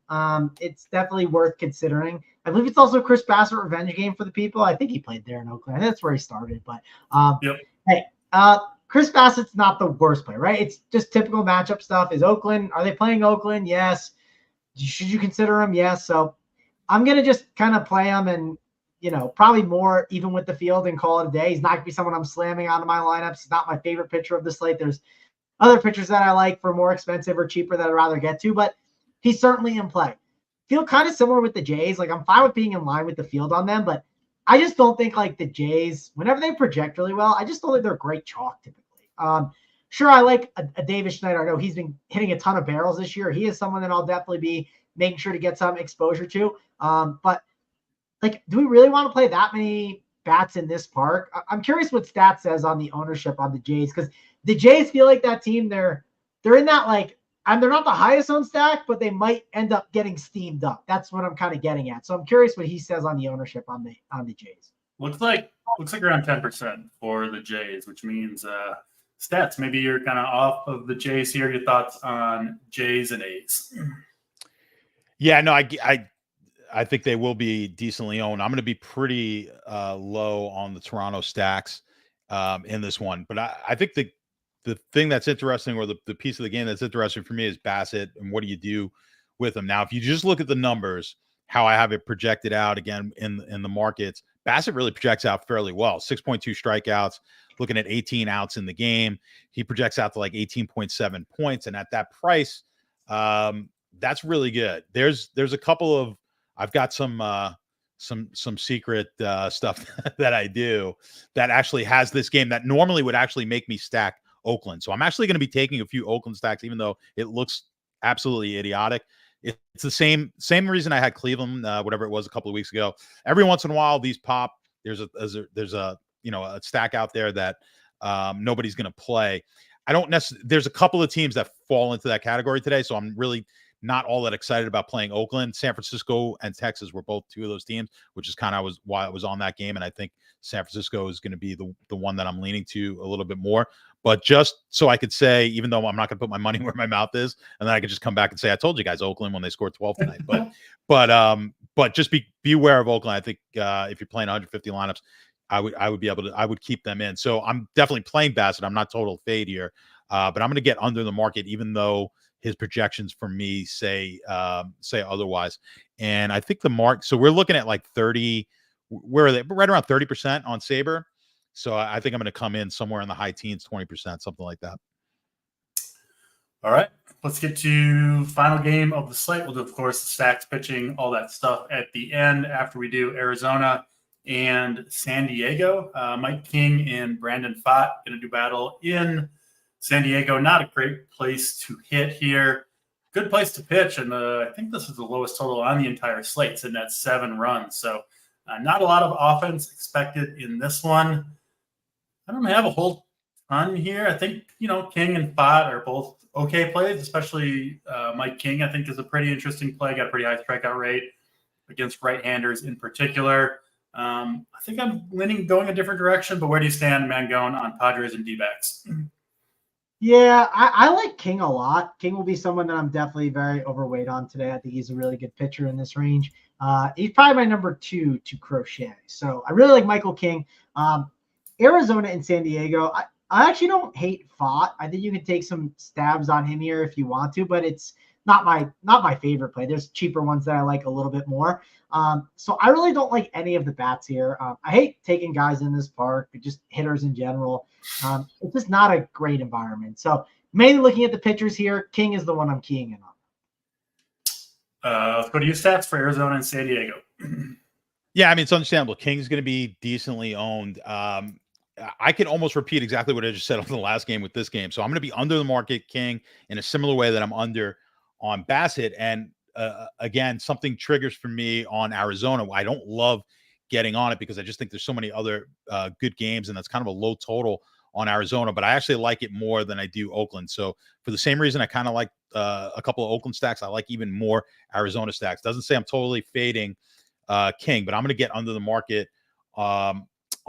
It's definitely worth considering. I believe it's also a Chris Bassett revenge game for the people. I think he played there in Oakland. I think that's where he started. But Hey, Chris Bassett's not the worst player, right? It's just typical matchup stuff. Are they playing Oakland? Yes. Should you consider him? Yes. So I'm going to just kind of play him and, probably more even with the field and call it a day. He's not going to be someone I'm slamming onto my lineups. He's not my favorite pitcher of the slate. There's other pitchers that I like for more expensive or cheaper that I'd rather get to, but he's certainly in play. Feel kind of similar with the Jays. Like, I'm fine with being in line with the field on them, but I just don't think like the Jays, whenever they project really well, I just don't think they're great chalk typically. Sure, I like a Davis Schneider. I know he's been hitting a ton of barrels this year. He is someone that I'll definitely be making sure to get some exposure to. But like, do we really want to play that many bats in this park? I'm curious what Stats says on the ownership on the Jays, because the Jays feel like that team. They're in that, like, and they're not the highest owned stack, but they might end up getting steamed up. That's what I'm kind of getting at. So I'm curious what he says on the ownership on the Jays. Looks like around 10% for the Jays, which means Stats, maybe you're kind of off of the Jays here. Your thoughts on Jays and A's? Yeah, no, I think they will be decently owned. I'm going to be pretty low on the Toronto stacks in this one, but I think the thing that's interesting, or the piece of the game that's interesting for me, is Bassett and what do you do with him. Now, if you just look at the numbers, how I have it projected out again in the markets, Bassett really projects out fairly well. 6.2 strikeouts, looking at 18 outs in the game. He projects out to like 18.7 points. And at that price, that's really good. There's a couple of, I've got some secret stuff that I do that actually has this game that normally would actually make me stack Oakland. So I'm actually going to be taking a few Oakland stacks, even though it looks absolutely idiotic. It's the same reason I had Cleveland, whatever it was a couple of weeks ago. Every once in a while, these pop. There's a stack out there that nobody's going to play. I don't necessarily. There's a couple of teams that fall into that category today, so I'm really not all that excited about playing Oakland. San Francisco and Texas were both two of those teams, which is kind of why I was on that game, and I think San Francisco is going to be the one that I'm leaning to a little bit more. But just so I could say, even though I'm not going to put my money where my mouth is, and then I could just come back and say, I told you guys Oakland when they scored 12 tonight. But just be aware of Oakland. I think if you're playing 150 lineups, I would keep them in. So I'm definitely playing Bassett. I'm not total fade here, but I'm going to get under the market, even though his projections for me say otherwise. And I think the mark. So we're looking at like 30. Where are they? Right around 30% on Sabre. So I think I'm going to come in somewhere in the high teens, 20%, something like that. All right, let's get to final game of the slate. We'll do, of course, the stacks, pitching, all that stuff at the end after we do Arizona and San Diego. Mike King and Brandon Pfaadt going to do battle in San Diego. Not a great place to hit here. Good place to pitch, and I think this is the lowest total on the entire slate, sitting at 7 runs. So not a lot of offense expected in this one. I don't have a whole ton here. I think, King and Pfaadt are both okay plays, especially Mike King, I think, is a pretty interesting play. Got a pretty high strikeout rate against right-handers in particular. I think I'm going a different direction, but where do you stand, Mangone, on Padres and D-backs? Yeah, I like King a lot. King will be someone that I'm definitely very overweight on today. I think he's a really good pitcher in this range. He's probably my number 2 to Crochet. So I really like Michael King. Arizona and San Diego, I actually don't hate Pfaadt. I think you can take some stabs on him here if you want to, but it's not my favorite play. There's cheaper ones that I like a little bit more. So I really don't like any of the bats here. I hate taking guys in this park, but just hitters in general. It's just not a great environment. So mainly looking at the pitchers here, King is the one I'm keying in on. Let's go to your stats for Arizona and San Diego. Yeah, I mean, it's understandable. King's going to be decently owned. I can almost repeat exactly what I just said on the last game with this game. So I'm going to be under the market King in a similar way that I'm under on Bassett. And again, something triggers for me on Arizona. I don't love getting on it because I just think there's so many other good games, and that's kind of a low total on Arizona. But I actually like it more than I do Oakland. So for the same reason, I kind of like a couple of Oakland stacks. I like even more Arizona stacks. Doesn't say I'm totally fading King, but I'm going to get under the market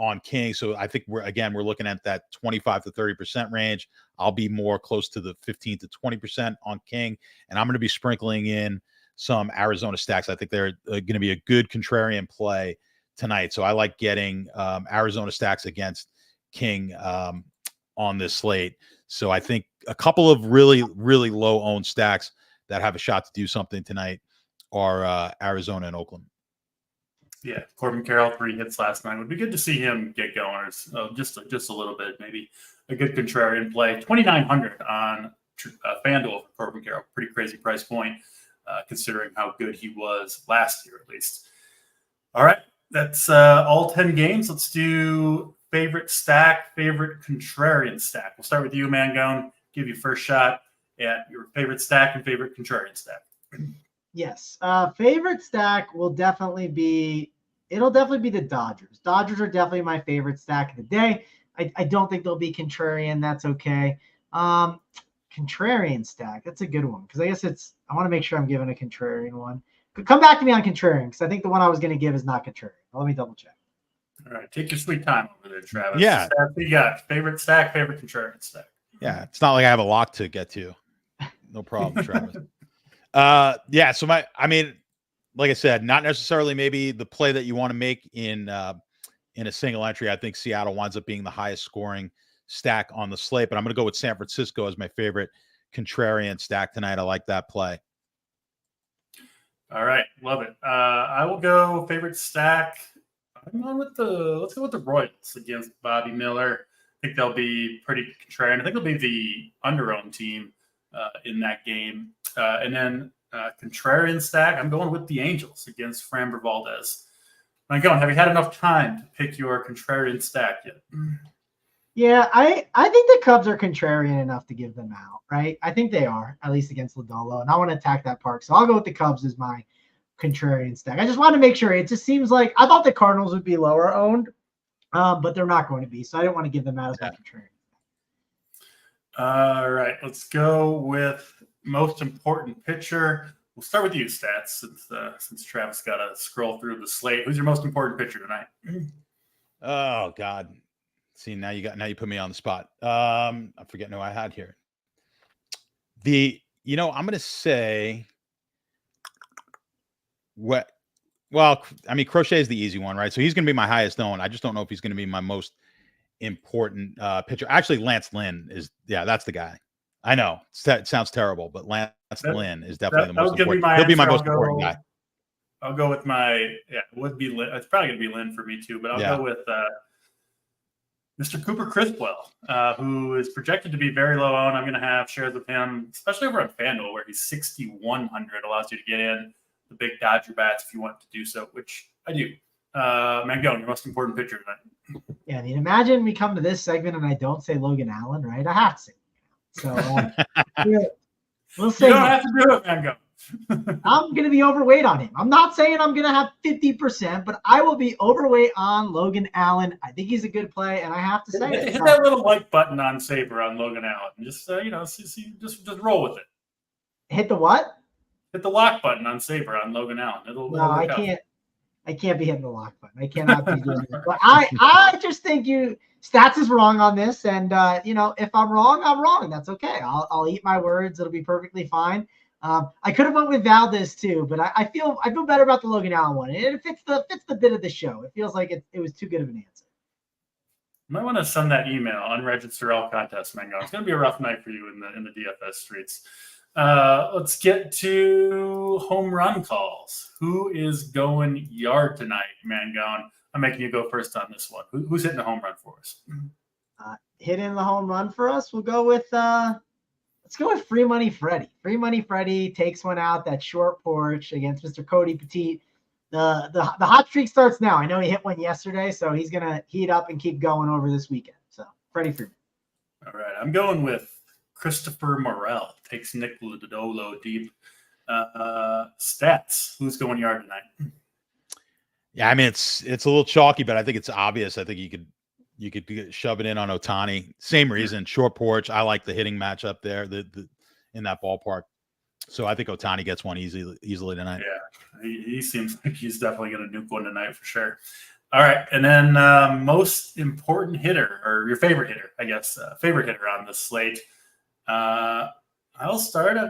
on King. So I think we're looking at that 25 to 30% range. I'll be more close to the 15 to 20% on King, and I'm going to be sprinkling in some Arizona stacks. I think they're going to be a good contrarian play tonight. So I like getting Arizona stacks against King on this slate. So I think a couple of really, really low owned stacks that have a shot to do something tonight are Arizona and Oakland. Yeah, Corbin Carroll, 3 hits last night. Would be good to see him get going, or just a little bit, maybe a good contrarian play. 2,900 on FanDuel for Corbin Carroll. Pretty crazy price point, considering how good he was last year, at least. All right, that's all 10 games. Let's do favorite stack, favorite contrarian stack. We'll start with you, Mangone. Give you first shot at your favorite stack and favorite contrarian stack. Yes. Favorite stack will definitely be the Dodgers. Dodgers are definitely my favorite stack of the day. I don't think they'll be contrarian. That's okay. Contrarian stack. That's a good one. Because I guess I want to make sure I'm giving a contrarian one. Come back to me on contrarian, because I think the one I was going to give is not contrarian. Let me double check. All right. Take your sweet time over there, Travis. Yeah. You got favorite stack, favorite contrarian stack. Yeah. It's not like I have a lock to get to. No problem, Travis. Yeah. So like I said, not necessarily maybe the play that you want to make in a single entry. I think Seattle winds up being the highest scoring stack on the slate, but I'm going to go with San Francisco as my favorite contrarian stack tonight. I like that play. All right. Love it. I will go favorite stack. let's go with the Royals against Bobby Miller. I think they'll be pretty contrarian. I think they'll be the under-owned team in that game. And then contrarian stack, I'm going with the Angels against Framber Valdez. Have you had enough time to pick your contrarian stack yet? Yeah, I think the Cubs are contrarian enough to give them out, right? I think they are, at least against Lodolo, and I want to attack that park. So I'll go with the Cubs as my contrarian stack. I just want to make sure. It just seems like I thought the Cardinals would be lower owned, but they're not going to be. So I didn't want to give them out as my contrarian. All right, let's go with most important pitcher. We'll start with you, Stats, since Travis got to scroll through the slate. Who's your most important pitcher tonight? Oh God. See, now you put me on the spot. I'm forgetting who I had here. I'm gonna say what well, I mean, Crochet is the easy one, right? So he's gonna be my highest owned. I just don't know if he's gonna be my most important pitcher. Actually, Lance Lynn that's the guy. I know it sounds terrible, but Lance Lynn is definitely the most important. He'll be my most important guy. I'll go with it would be Lynn. It's probably going to be Lynn for me too, but I'll go with Mr. Cooper Criswell, who is projected to be very low owned. I'm going to have shares of him, especially over on FanDuel, where he's 6,100, allows you to get in the big Dodger bats if you want to do so, which I do. Mangone, your most important pitcher tonight. Yeah, I mean, imagine we come to this segment and I don't say Logan Allen, right? I have to say. So we'll say you don't have to do it, Mangone. I'm going to be overweight on him. I'm not saying I'm going to have 50%, but I will be overweight on Logan Allen. I think he's a good play, and I have to say hit that little like button on Saber on Logan Allen. Just just roll with it. Hit the what? Hit the lock button on Saber on Logan Allen. It'll I can't. I can't be hitting the lock button. I cannot be doing that. But I just think Stats is wrong on this, and if I'm wrong, I'm wrong. That's okay. I'll eat my words. It'll be perfectly fine. I could have went with Valdez too, but I feel better about the Logan Allen one. It fits the bit of the show. It feels like it was too good of an answer. You might want to send that email, unregistered all contest, Mango. It's going to be a rough night for you in the DFS streets. Let's get to home run calls. Who is going yard tonight, Mangone? I'm making you go first on this one. Who's hitting a home run for us? Hitting the home run for us, we'll go with let's go with Free Money Freddie. Free Money Freddie takes one out that short porch against Mr. Cody Petit. The hot streak starts now. I know he hit one yesterday, so he's gonna heat up and keep going over this weekend. So Freddie Freeman. All right, I'm going with Christopher Morel. Takes Nick Lodolo deep. Stats. Who's going yard tonight? Yeah, I mean it's a little chalky, but I think it's obvious. I think you could shove it in on Ohtani. Same reason, short porch. I like the hitting matchup there, the in that ballpark. So I think Ohtani gets one easily tonight. Yeah, he seems like he's definitely going to nuke one tonight for sure. All right, and then most important hitter, or your favorite hitter, I guess, favorite hitter on the slate. I'll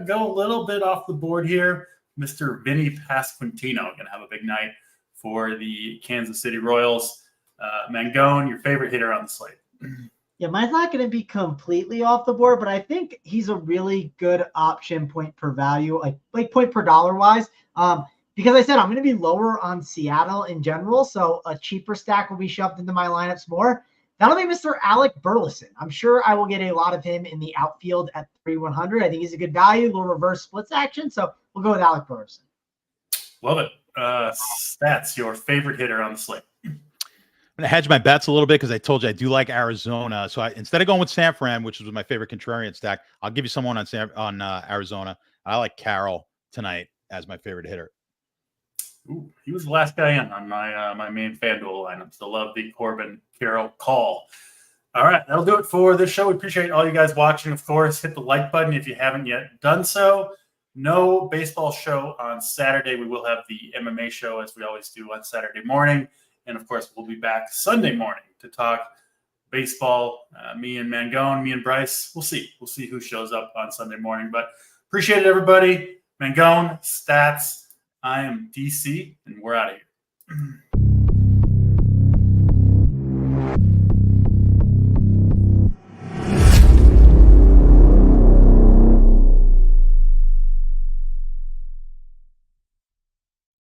go a little bit off the board here. Mr. Vinny Pasquantino going to have a big night for the Kansas City Royals. Mangone, your favorite hitter on the slate. Yeah, mine's not going to be completely off the board, but I think he's a really good option point per value, like point per dollar wise. Because I said I'm going to be lower on Seattle in general, so a cheaper stack will be shoved into my lineups more. That'll be Mr. Alec Burleson. I'm sure I will get a lot of him in the outfield at 3,100. I think he's a good value, little reverse splits action, so we'll go with Alec Burleson. Love it. Stats, your favorite hitter on the slate. I'm going to hedge my bets a little bit because I told you I do like Arizona. So instead of going with San Fran, which was my favorite contrarian stack, I'll give you someone on Arizona. I like Carroll tonight as my favorite hitter. Ooh, he was the last guy in on my main FanDuel lineup. So love the Corbin Carroll call. All right, that'll do it for this show. We appreciate all you guys watching. Of course, hit the like button if you haven't yet done so. No baseball show on Saturday. We will have the MMA show as we always do on Saturday morning. And, of course, we'll be back Sunday morning to talk baseball. Me and Mangone, me and Bryce. We'll see. We'll see who shows up on Sunday morning. But appreciate it, everybody. Mangone, Stats. I am DC, and we're out of here.